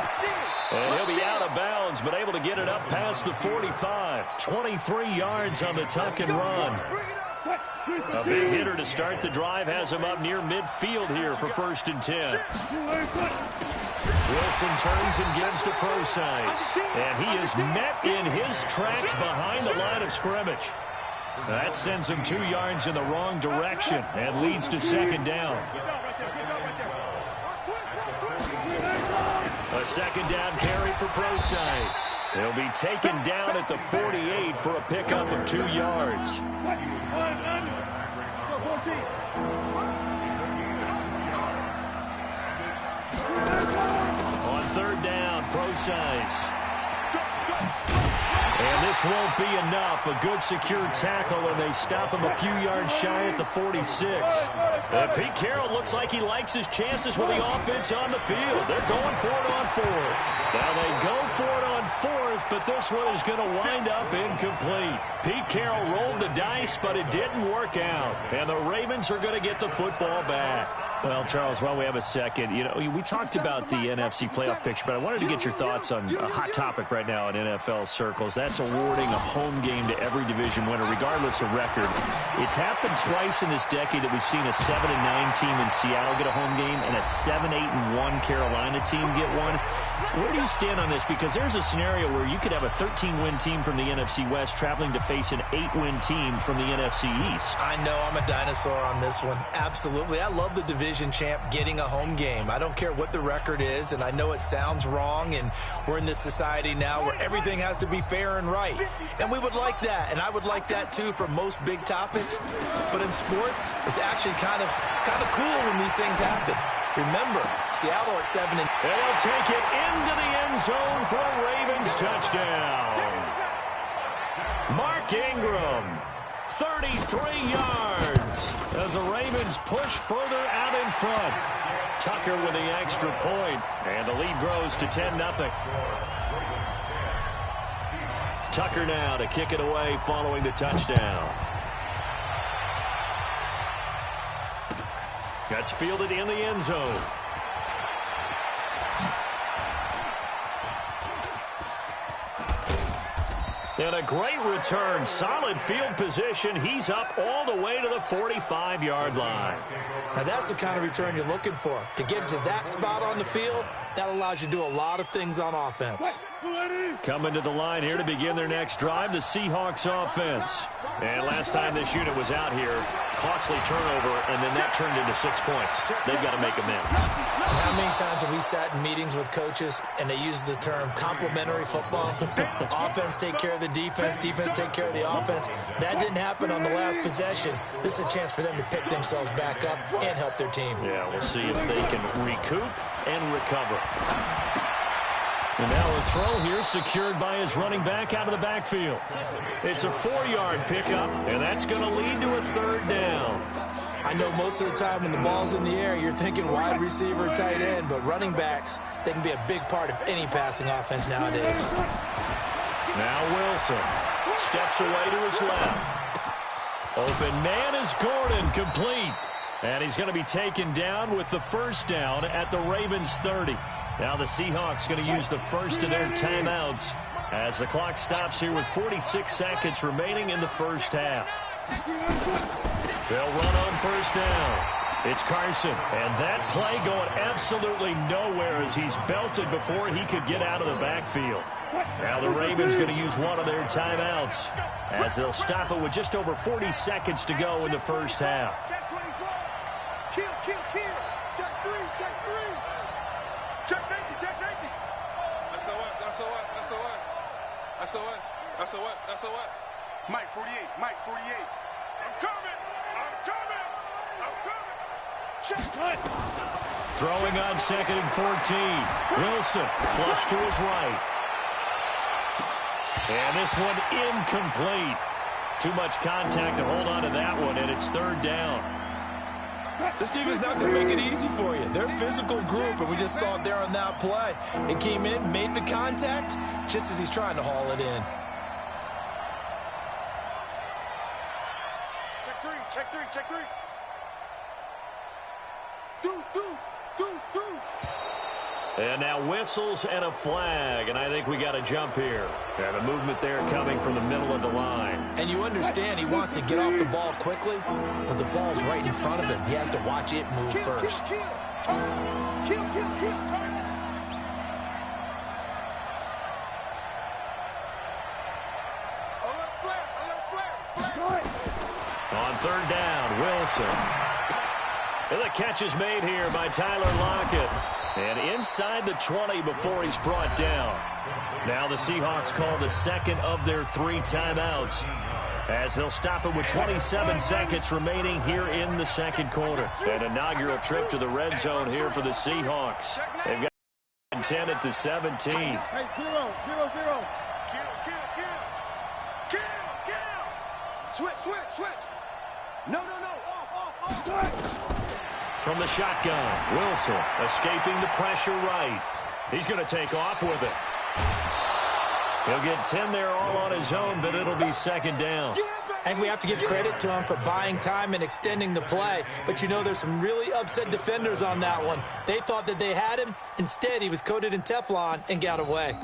And he'll be out of bounds, but able to get it up past the 45. 23 yards on the tuck and run. A big hitter to start the drive has him up near midfield here for 1st and 10. Wilson turns and gives to Procise. And he is met in his tracks behind the line of scrimmage. That sends him 2 yards in the wrong direction and leads to 2nd down. A 2nd down carry for Procise. He'll be taken down at the 48 for a pickup of 2 yards. On 3rd down, Procise. And this won't be enough. A good secure tackle, and they stop him a few yards shy at the 46. Pete Carroll looks like he likes his chances with the offense on the field. They're going for it on 4th. Now they go for it on 4th, but this one is going to wind up incomplete. Pete Carroll rolled the dice, but it didn't work out. And the Ravens are going to get the football back. Well, Charles, while we have a second, you know, we talked about the NFC playoff picture, but I wanted to get your thoughts on a hot topic right now in NFL circles. That's awarding a home game to every division winner, regardless of record. It's happened twice in this decade that we've seen a 7-9 team in Seattle get a home game and a 7-8-1 Carolina team get one. Where do you stand on this? Because there's a scenario where you could have a 13-win team from the NFC West traveling to face an 8-win team from the NFC East. I know I'm a dinosaur on this one. Absolutely. I love the division champ getting a home game. I don't care what the record is, and I know it sounds wrong, and we're in this society now where everything has to be fair and right. And we would like that, and I would like that too for most big topics. But in sports, it's actually kind of cool when these things happen. Remember, Seattle at 7. And they'll take it into the end zone for a Ravens touchdown. Mark Ingram, 33 yards as the Ravens push further out in front. Tucker with the extra point, and the lead grows to 10-0. Tucker now to kick it away following the touchdown. That's fielded in the end zone. And a great return. Solid field position. He's up all the way to the 45-yard line. Now, that's the kind of return you're looking for. To get to that spot on the field, that allows you to do a lot of things on offense. Coming to the line here to begin their next drive, the Seahawks offense. And last time this unit was out here, costly turnover, and then that turned into 6 points. They've got to make amends. And how many times have we sat in meetings with coaches and they use the term complementary football? Offense take care of the defense, defense take care of the offense. That didn't happen on the last possession. This is a chance for them to pick themselves back up and help their team. Yeah, we'll see if they can recoup and recover. And now a throw here secured by his running back out of the backfield. It's a 4-yard pickup, and that's going to lead to a third down. I know most of the time when the ball's in the air, you're thinking wide receiver, tight end, but running backs, they can be a big part of any passing offense nowadays. Now Wilson steps away to his left. Open man is Gordon, complete. And he's going to be taken down with the first down at the Ravens 30. Now the Seahawks going to use the first of their timeouts as the clock stops here with 46 seconds remaining in the first half. They'll run on first down. It's Carson, and that play going absolutely nowhere as he's belted before he could get out of the backfield. Now the Ravens going to use one of their timeouts as they'll stop it with just over 40 seconds to go in the first half. Kill. Check three. Check safety. SOS. Mike 48. I'm coming. Check. Throwing on 2nd and 14. Wilson flush to his right. And this one incomplete. Too much contact to hold on to that one, and it's third down. This team is not going to make it easy for you. They're a physical group, and we just saw it there on that play. It came in, made the contact, just as he's trying to haul it in. Check three. Deuce. And now whistles and a flag, and I think we got a jump here. And a movement there coming from the middle of the line. And you understand he wants to get off the ball quickly, but the ball's right in front of him. He has to watch it move first. Kill. Turn it. Alert flare. On third down, Wilson. And the catch is made here by Tyler Lockett. And inside the 20 before he's brought down. Now the Seahawks call the second of their 3 timeouts as they'll stop it with 27 seconds remaining here in the second quarter. An inaugural trip to the red zone here for the Seahawks. They've got 10 at the 17. Hey, 0. Kill. Switch. No. Off. From the shotgun, Wilson escaping the pressure right. He's going to take off with it. He'll get 10 there all on his own, but it'll be second down. Yeah, I think we have to give credit to him for buying time and extending the play. But, you know, there's some really upset defenders on that one. They thought that they had him. Instead, he was coated in Teflon and got away.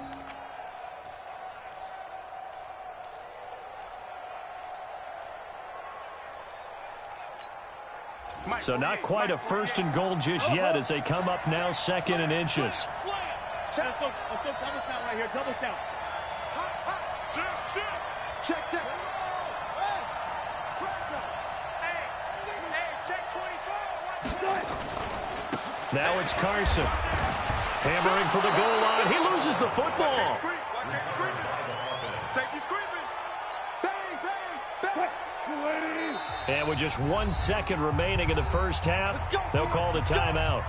So not quite a first and goal just yet as they come up now second and inches. Let's go double count right here. Double count. Check, check. Now it's Carson. Hammering for the goal line. He loses the football. And with just 1 second remaining in the first half, they'll call the timeout.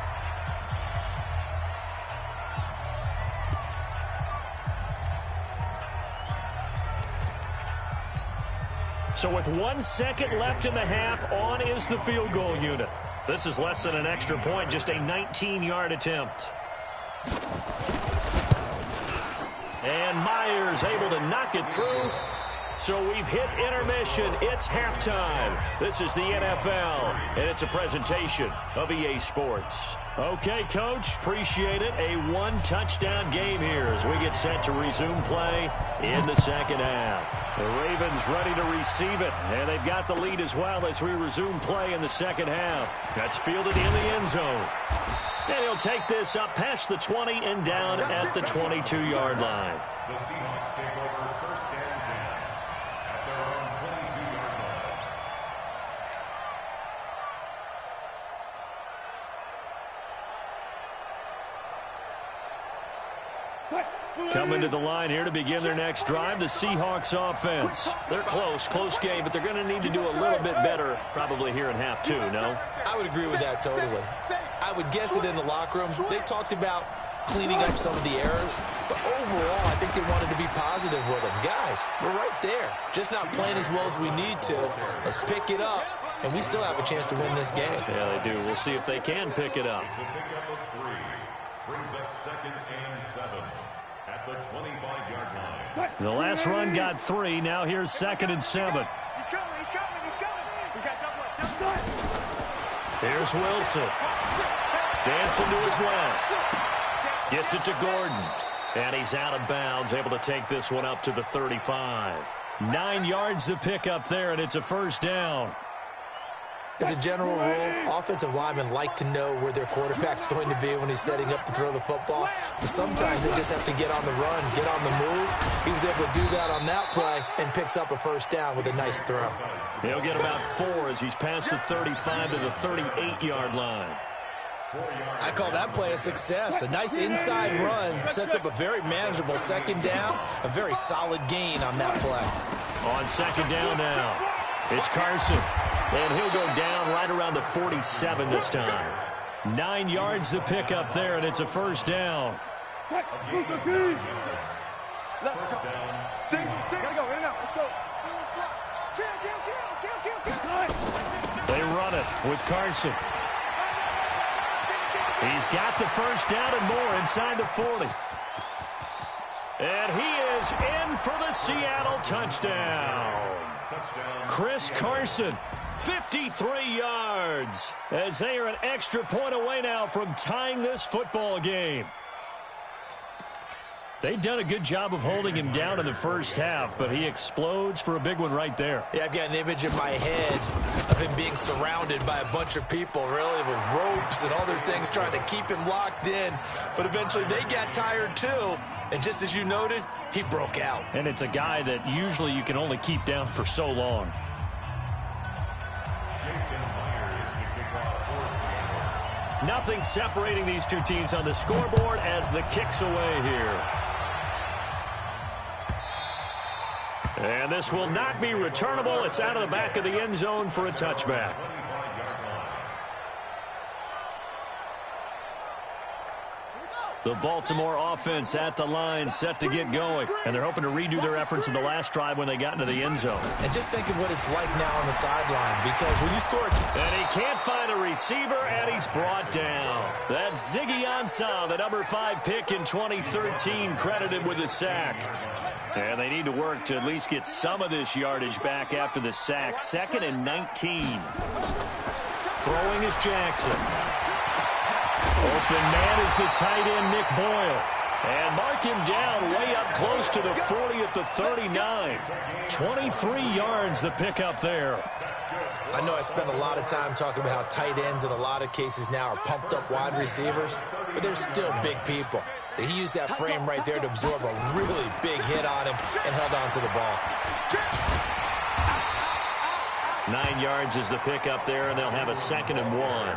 So with 1 second left in the half, on is the field goal unit. This is less than an extra point, just a 19-yard attempt. And Myers able to knock it through. So we've hit intermission. It's halftime. This is the NFL, and it's a presentation of EA Sports. Okay, Coach, appreciate it. A one-touchdown game here as we get set to resume play in the second half. The Ravens ready to receive it, and they've got the lead as well as we resume play in the second half. That's fielded in the end zone. And he'll take this up past the 20 and down at the 22-yard line. The Seahawks take over first and 10 at their own 22-yard line. Coming to the line here to begin their next drive, the Seahawks offense. They're close game, but they're going to need to do a little bit better probably here in half two, no? I would agree with that totally. I would guess it in the locker room. They talked about cleaning up some of the errors, but overall, I think they wanted to be positive with them. Guys, we're right there. Just not playing as well as we need to. Let's pick it up, and we still have a chance to win this game. Yeah, they do. We'll see if they can pick it up. It's a pickup of 3. Brings up second and 7 at the 25-yard line. The last run got 3. Now here's second and 7. He's coming. We got double up. Here's Wilson. Dancing to his left. Gets it to Gordon. And he's out of bounds, able to take this one up to the 35. 9 yards to pick up there, and it's a first down. As a general rule, offensive linemen like to know where their quarterback's going to be when he's setting up to throw the football. But sometimes they just have to get on the run, get on the move. He was able to do that on that play and picks up a first down with a nice throw. He'll get about 4 as he's past the 35 to the 38-yard line. I call that play a success. A nice inside run sets up a very manageable second down, a very solid gain on that play. On second down now, it's Carson. And he'll go down right around the 47 this time. 9 yards to pick up there, and it's a first down. Let's go. Gotta go. In and out. Let's go. Kill. They run it with Carson. He's got the first down and more inside the 40. And he is in for the Seattle touchdown. Chris Carson, 53 yards, as they are an extra point away now from tying this football game. They've done a good job of holding him down in the first half, but he explodes for a big one right there. Yeah, I've got an image in my head of him being surrounded by a bunch of people, really, with ropes and other things trying to keep him locked in. But eventually they got tired too, and just as you noted, he broke out. And it's a guy that usually you can only keep down for so long. Nothing separating these two teams on the scoreboard as the kick's away here. And this will not be returnable. It's out of the back of the end zone for a touchback. The Baltimore offense at the line, set to get going. And they're hoping to redo their efforts in the last drive when they got into the end zone. And just think of what it's like now on the sideline, because when you score... And he can't find a receiver, and he's brought down. That's Ziggy Ansah, the number 5 pick in 2013, credited with a sack. And they need to work to at least get some of this yardage back after the sack. 2nd and 19. Throwing is Jackson. Open man is the tight end, Nick Boyle. And mark him down way up close to the 40 at the 39. 23 yards the pickup there. I know I spent a lot of time talking about how tight ends in a lot of cases now are pumped up wide receivers, but they're still big people. He used that frame right there to absorb a really big hit on him and held on to the ball. 9 yards is the pickup there, and they'll have a 2nd and 1.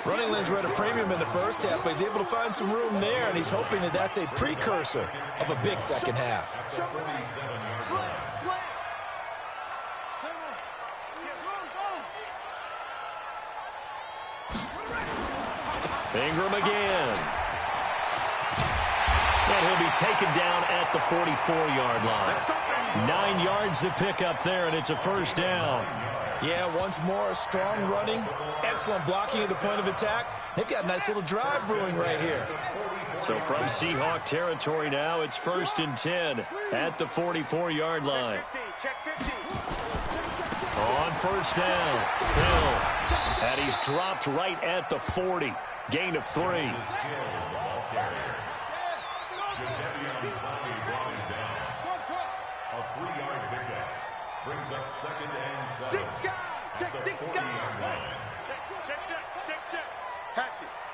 Running lanes were at a premium in the first half, but he's able to find some room there, and he's hoping that that's a precursor of a big second half. Ingram again. And he'll be taken down at the 44-yard line. 9 yards to pick up there, and it's a first down. Yeah, once more, strong running, excellent blocking at the point of attack. They've got a nice little drive brewing right here. So from Seahawk territory now, it's 1st and 10 at the 44-yard line. On first down, Hill. And he's dropped right at the 40. Gain of 3. Brings up 2nd and 7. Check.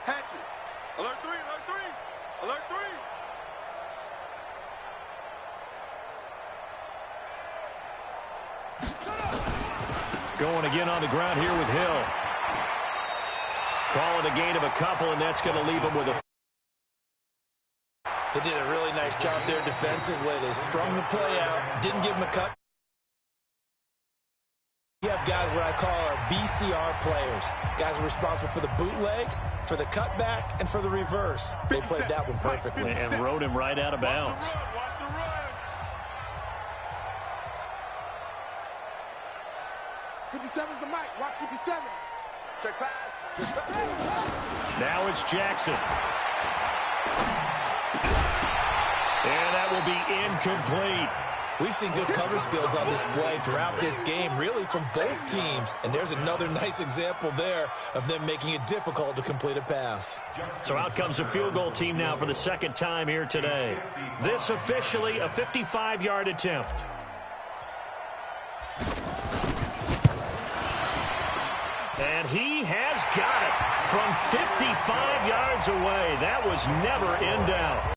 Hatchet. Alert 3. Going again on the ground here with Hill. Calling a gain of a couple, and that's going to leave him with a... They did a really nice job there defensively. They strung the play out, didn't give him a cut. You have guys what I call our BCR players. Guys are responsible for the bootleg, for the cutback, and for the reverse. They played that one perfectly. And rode him right out of bounds. Watch the run. 57's the mic. Watch 57. Check pass. Now it's Jackson. And that will be incomplete. We've seen good cover skills on display throughout this game, really from both teams. And there's another nice example there of them making it difficult to complete a pass. So out comes a field goal team now for the 2nd time here today. This officially a 55-yard attempt. And he has got it from 55 yards away. That was never in doubt.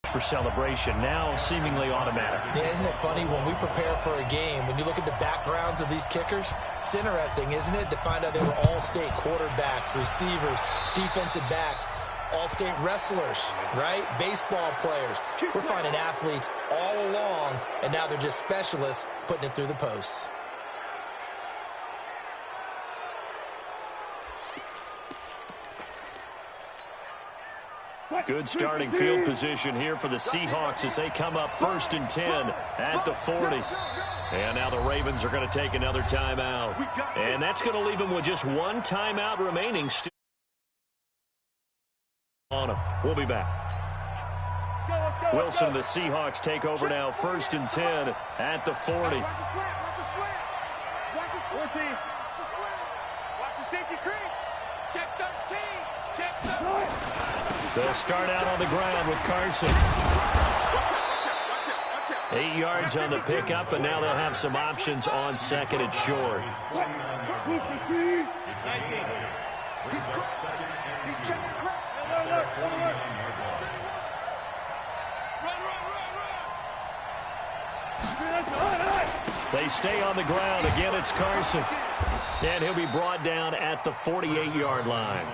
For celebration, now seemingly automatic. Yeah, isn't it funny when we prepare for a game, when you look at the backgrounds of these kickers, it's interesting, isn't it, to find out they were all-state quarterbacks, receivers, defensive backs, all-state wrestlers, right? Baseball players. We're finding athletes all along, and now they're just specialists putting it through the posts. Good starting field position here for the Seahawks as they come up 1st and 10 at the 40. And now the Ravens are going to take another timeout. And that's going to leave them with just one timeout remaining. On them. We'll be back. Wilson, the Seahawks take over now 1st and 10 at the 40. Watch the safety creep. Check 13. Check 13. They'll start out on the ground with Carson. 8 yards on the pickup, and now they'll have some options on 2nd and short. He's checking the crowd. They stay on the ground. Again, it's Carson. And he'll be brought down at the 48-yard line.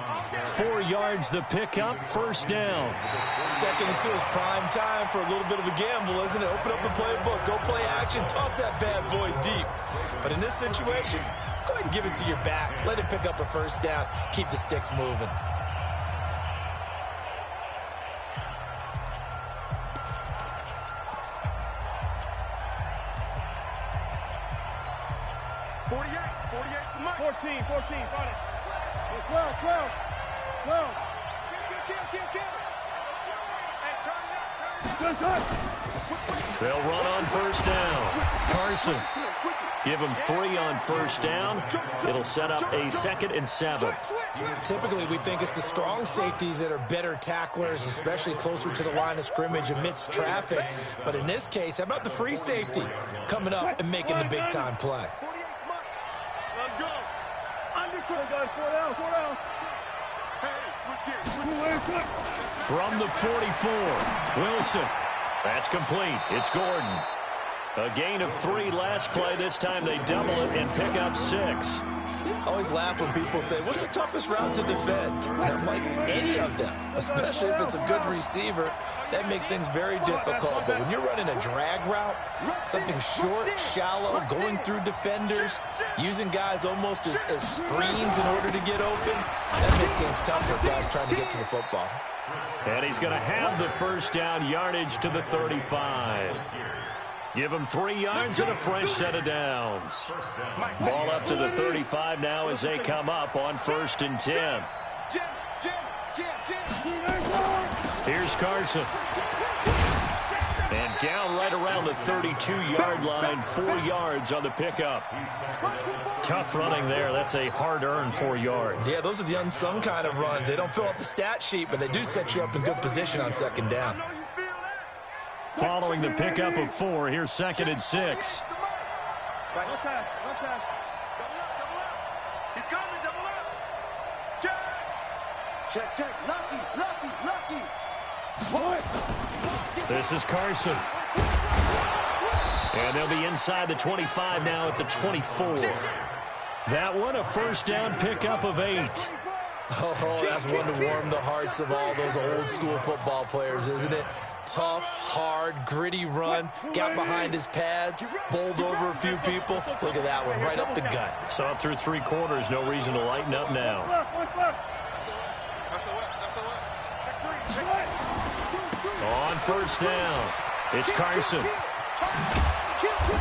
4 yards the pickup, first down. 2nd and 2 is prime time for a little bit of a gamble, isn't it? Open up the playbook, go play action, toss that bad boy deep. But in this situation, go ahead and give it to your back. Let him pick up a first down. Keep the sticks moving. They'll run on first down. Carson. Give him 3 on first down. It'll set up a 2nd and 7. Typically, we think it's the strong safeties that are better tacklers, especially closer to the line of scrimmage amidst traffic. But in this case, how about the free safety coming up and making the big-time play? Let's go. Undercut. 4 down. From the 44, Wilson. That's complete. It's Gordon. A gain of 3 last play. This time they double it and pick up 6. Always laugh when people say, what's the toughest route to defend? And I'm like, any of them, especially if it's a good receiver. That makes things very difficult. But when you're running a drag route, something short, shallow, going through defenders, using guys almost as screens in order to get open, that makes things tough for guys trying to get to the football. And he's going to have the first down, yardage to the 35. Give him 3 yards and a fresh set of downs. Ball up to the 35 now as they come up on 1st and 10. Here's Carson. And down right around the 32-yard line, 4 yards on the pickup. Tough running there. That's a hard-earned 4 yards. Yeah, those are the unsung kind of runs. They don't fill up the stat sheet, but they do set you up in good position on 2nd down. Following the pickup of 4, here's 2nd and 6. Double up. He's coming, double up. Check. Lucky. This is Carson. And they'll be inside the 25 now at the 24. That one, a first down pickup of 8. Oh, that's one to warm the hearts of all those old school football players, isn't it? Tough, hard, gritty run, got behind his pads, bowled over a few people. Look at that one, right up the gut. Saw it through 3 quarters, no reason to lighten up now. On first down, it's Carson.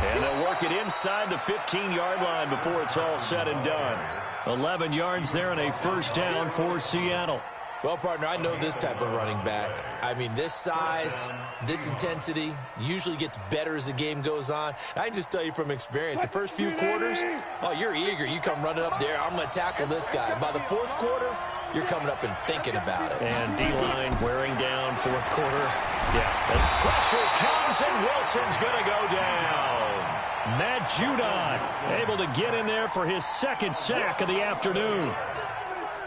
And they'll work it inside the 15-yard line before it's all said and done. 11 yards there and a first down for Seattle. Well, partner, I know this type of running back. I mean, this size, this intensity usually gets better as the game goes on. I can just tell you from experience, the first few quarters, oh, you're eager. You come running up there, I'm going to tackle this guy. By the 4th quarter, you're coming up and thinking about it. And D-line wearing down 4th quarter. Yeah, the pressure comes and Wilson's going to go down. Matt Judon able to get in there for his 2nd sack of the afternoon.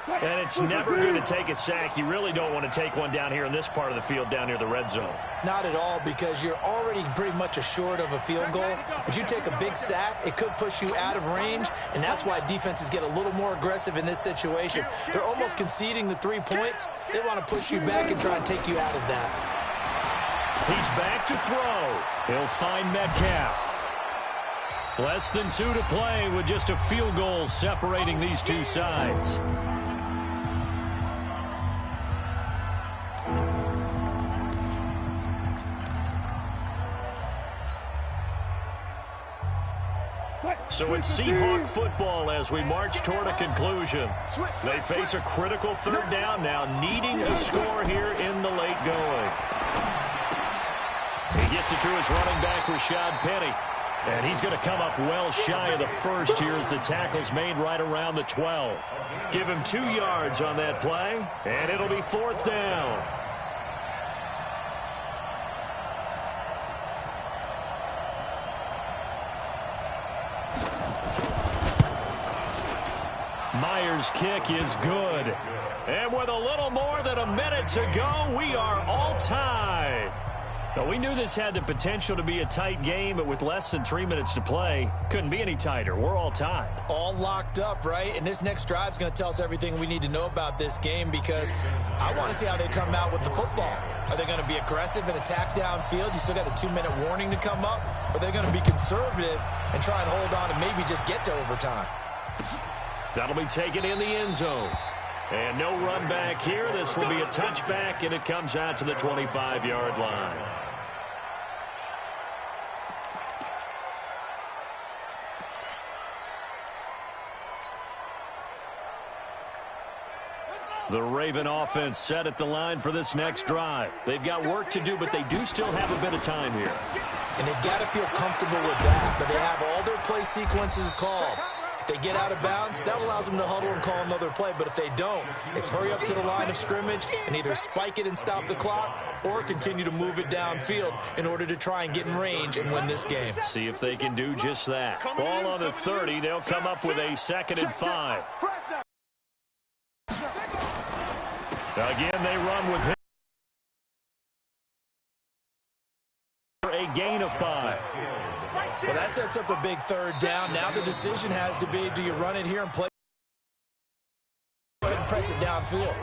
And it's never going to take a sack. You really don't want to take one down here in this part of the field down near the red zone. Not at all, because you're already pretty much assured of a field goal. But you take a big sack, it could push you out of range, and that's why defenses get a little more aggressive in this situation. They're almost conceding the 3 points. They want to push you back and try and take you out of that. He's back to throw. He'll find Metcalf. Less than 2 to play with just a field goal separating these two sides. So it's Seahawk football as we march toward a conclusion. They face a critical 3rd down now, needing a score here in the late going. He gets it to his running back, Rashad Penny. And he's going to come up well shy of the 1st here as the tackle's made right around the 12. Give him 2 yards on that play, and it'll be 4th down. Myers' kick is good. And with a little more than a minute to go, we are all tied. Well, we knew this had the potential to be a tight game, but with less than 3 minutes to play, couldn't be any tighter. We're all tied. All locked up, right? And this next drive is going to tell us everything we need to know about this game because I want to see how they come out with the football. Are they going to be aggressive and attack downfield? You still got the 2-minute warning to come up? Or are they going to be conservative and try and hold on and maybe just get to overtime? That'll be taken in the end zone. And no run back here. This will be a touchback, and it comes out to the 25-yard line. The Raven offense set at the line for this next drive. They've got work to do, but they do still have a bit of time here. And they've got to feel comfortable with that, but they have all their play sequences called. If they get out of bounds, that allows them to huddle and call another play. But if they don't, it's hurry up to the line of scrimmage and either spike it and stop the clock or continue to move it downfield in order to try and get in range and win this game. See if they can do just that. Ball on the 30. They'll come up with a 2nd and 5. Again, they run with him. A gain of 5. Well, that sets up a big 3rd down. Now the decision has to be, do you run it here and play? Go ahead and press it downfield.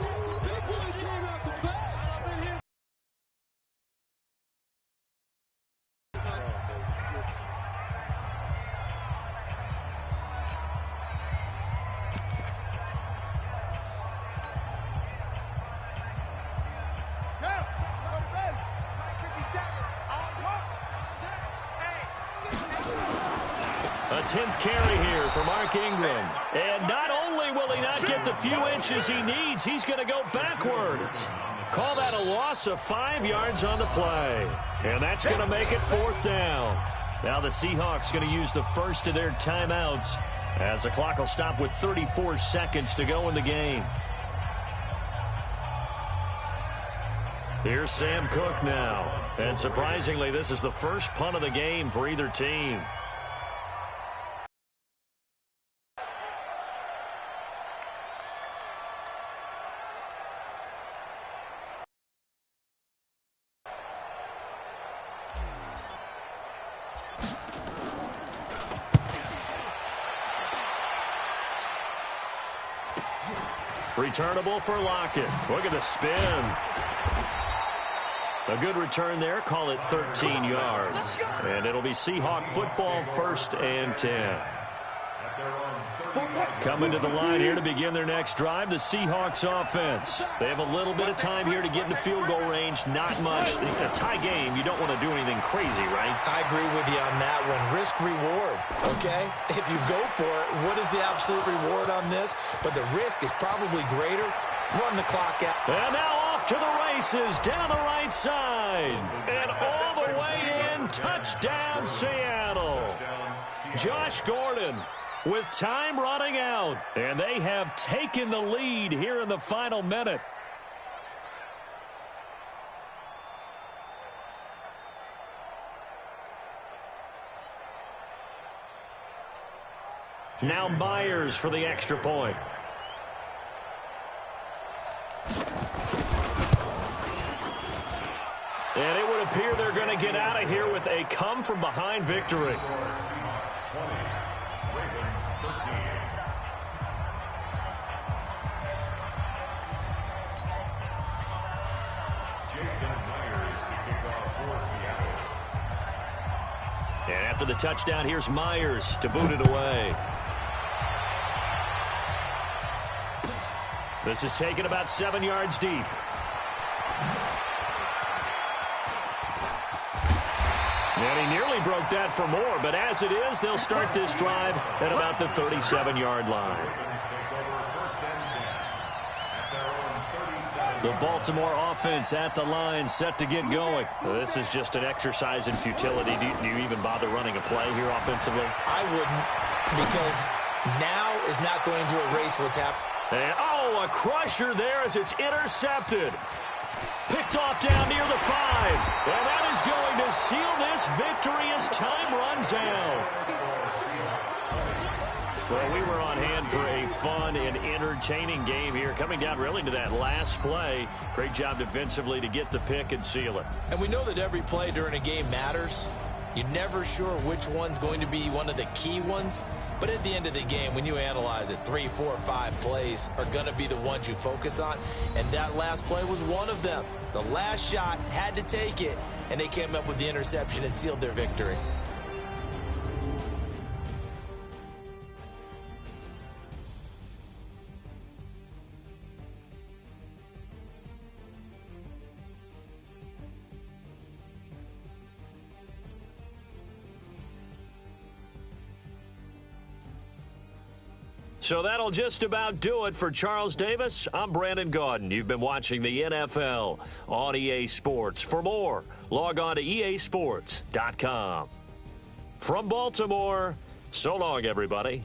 A 10th carry here for Mark Ingram. And not only will he not get the few inches he needs, he's going to go backwards. Call that a loss of 5 yards on the play. And that's going to make it 4th down. Now the Seahawks going to use the first of their timeouts as the clock will stop with 34 seconds to go in the game. Here's Sam Cook now. And surprisingly, this is the first punt of the game for either team. Returnable for Lockett. Look at the spin. A good return there. Call it 13 yards. And it'll be Seahawk football, 1st and 10. Coming to the line here to begin their next drive, the Seahawks offense. They have a little bit of time here to get into field goal range. Not much. In a tie game, you don't want to do anything crazy, right? I agree with you on that one. Risk-reward, okay? If you go for it, what is the absolute reward on this? But the risk is probably greater. Run the clock out. And now off to the races down the right side. And all the way in. Touchdown, Seattle. Josh Gordon with time running out. And they have taken the lead here in the final minute. Now Myers for the extra point. And it would appear they're going to get out of here with a come-from-behind victory. And after the touchdown, here's Myers to boot it away. This is taken about 7 yards deep. And he nearly broke that for more, but as it is, they'll start this drive at about the 37-yard line. The Baltimore offense at the line, set to get going. This is just an exercise in futility. Do you even bother running a play here offensively? I wouldn't, because now is not going to erase what's happened. And, oh, a crusher there as it's intercepted. Picked off down near the 5. And that is going to seal this victory as time runs out. Well, we were on hand for a fun and entertaining game here. Coming down really to that last play. Great job defensively to get the pick and seal it. And we know that every play during a game matters. You're never sure which one's going to be one of the key ones. But at the end of the game, when you analyze it, 3, 4, 5 plays are going to be the ones you focus on. And that last play was one of them. The last shot had to take it, and they came up with the interception and sealed their victory. So that'll just about do it for Charles Davis. I'm Brandon Gaudin. You've been watching the NFL on EA Sports. For more, log on to easports.com. From Baltimore, so long, everybody.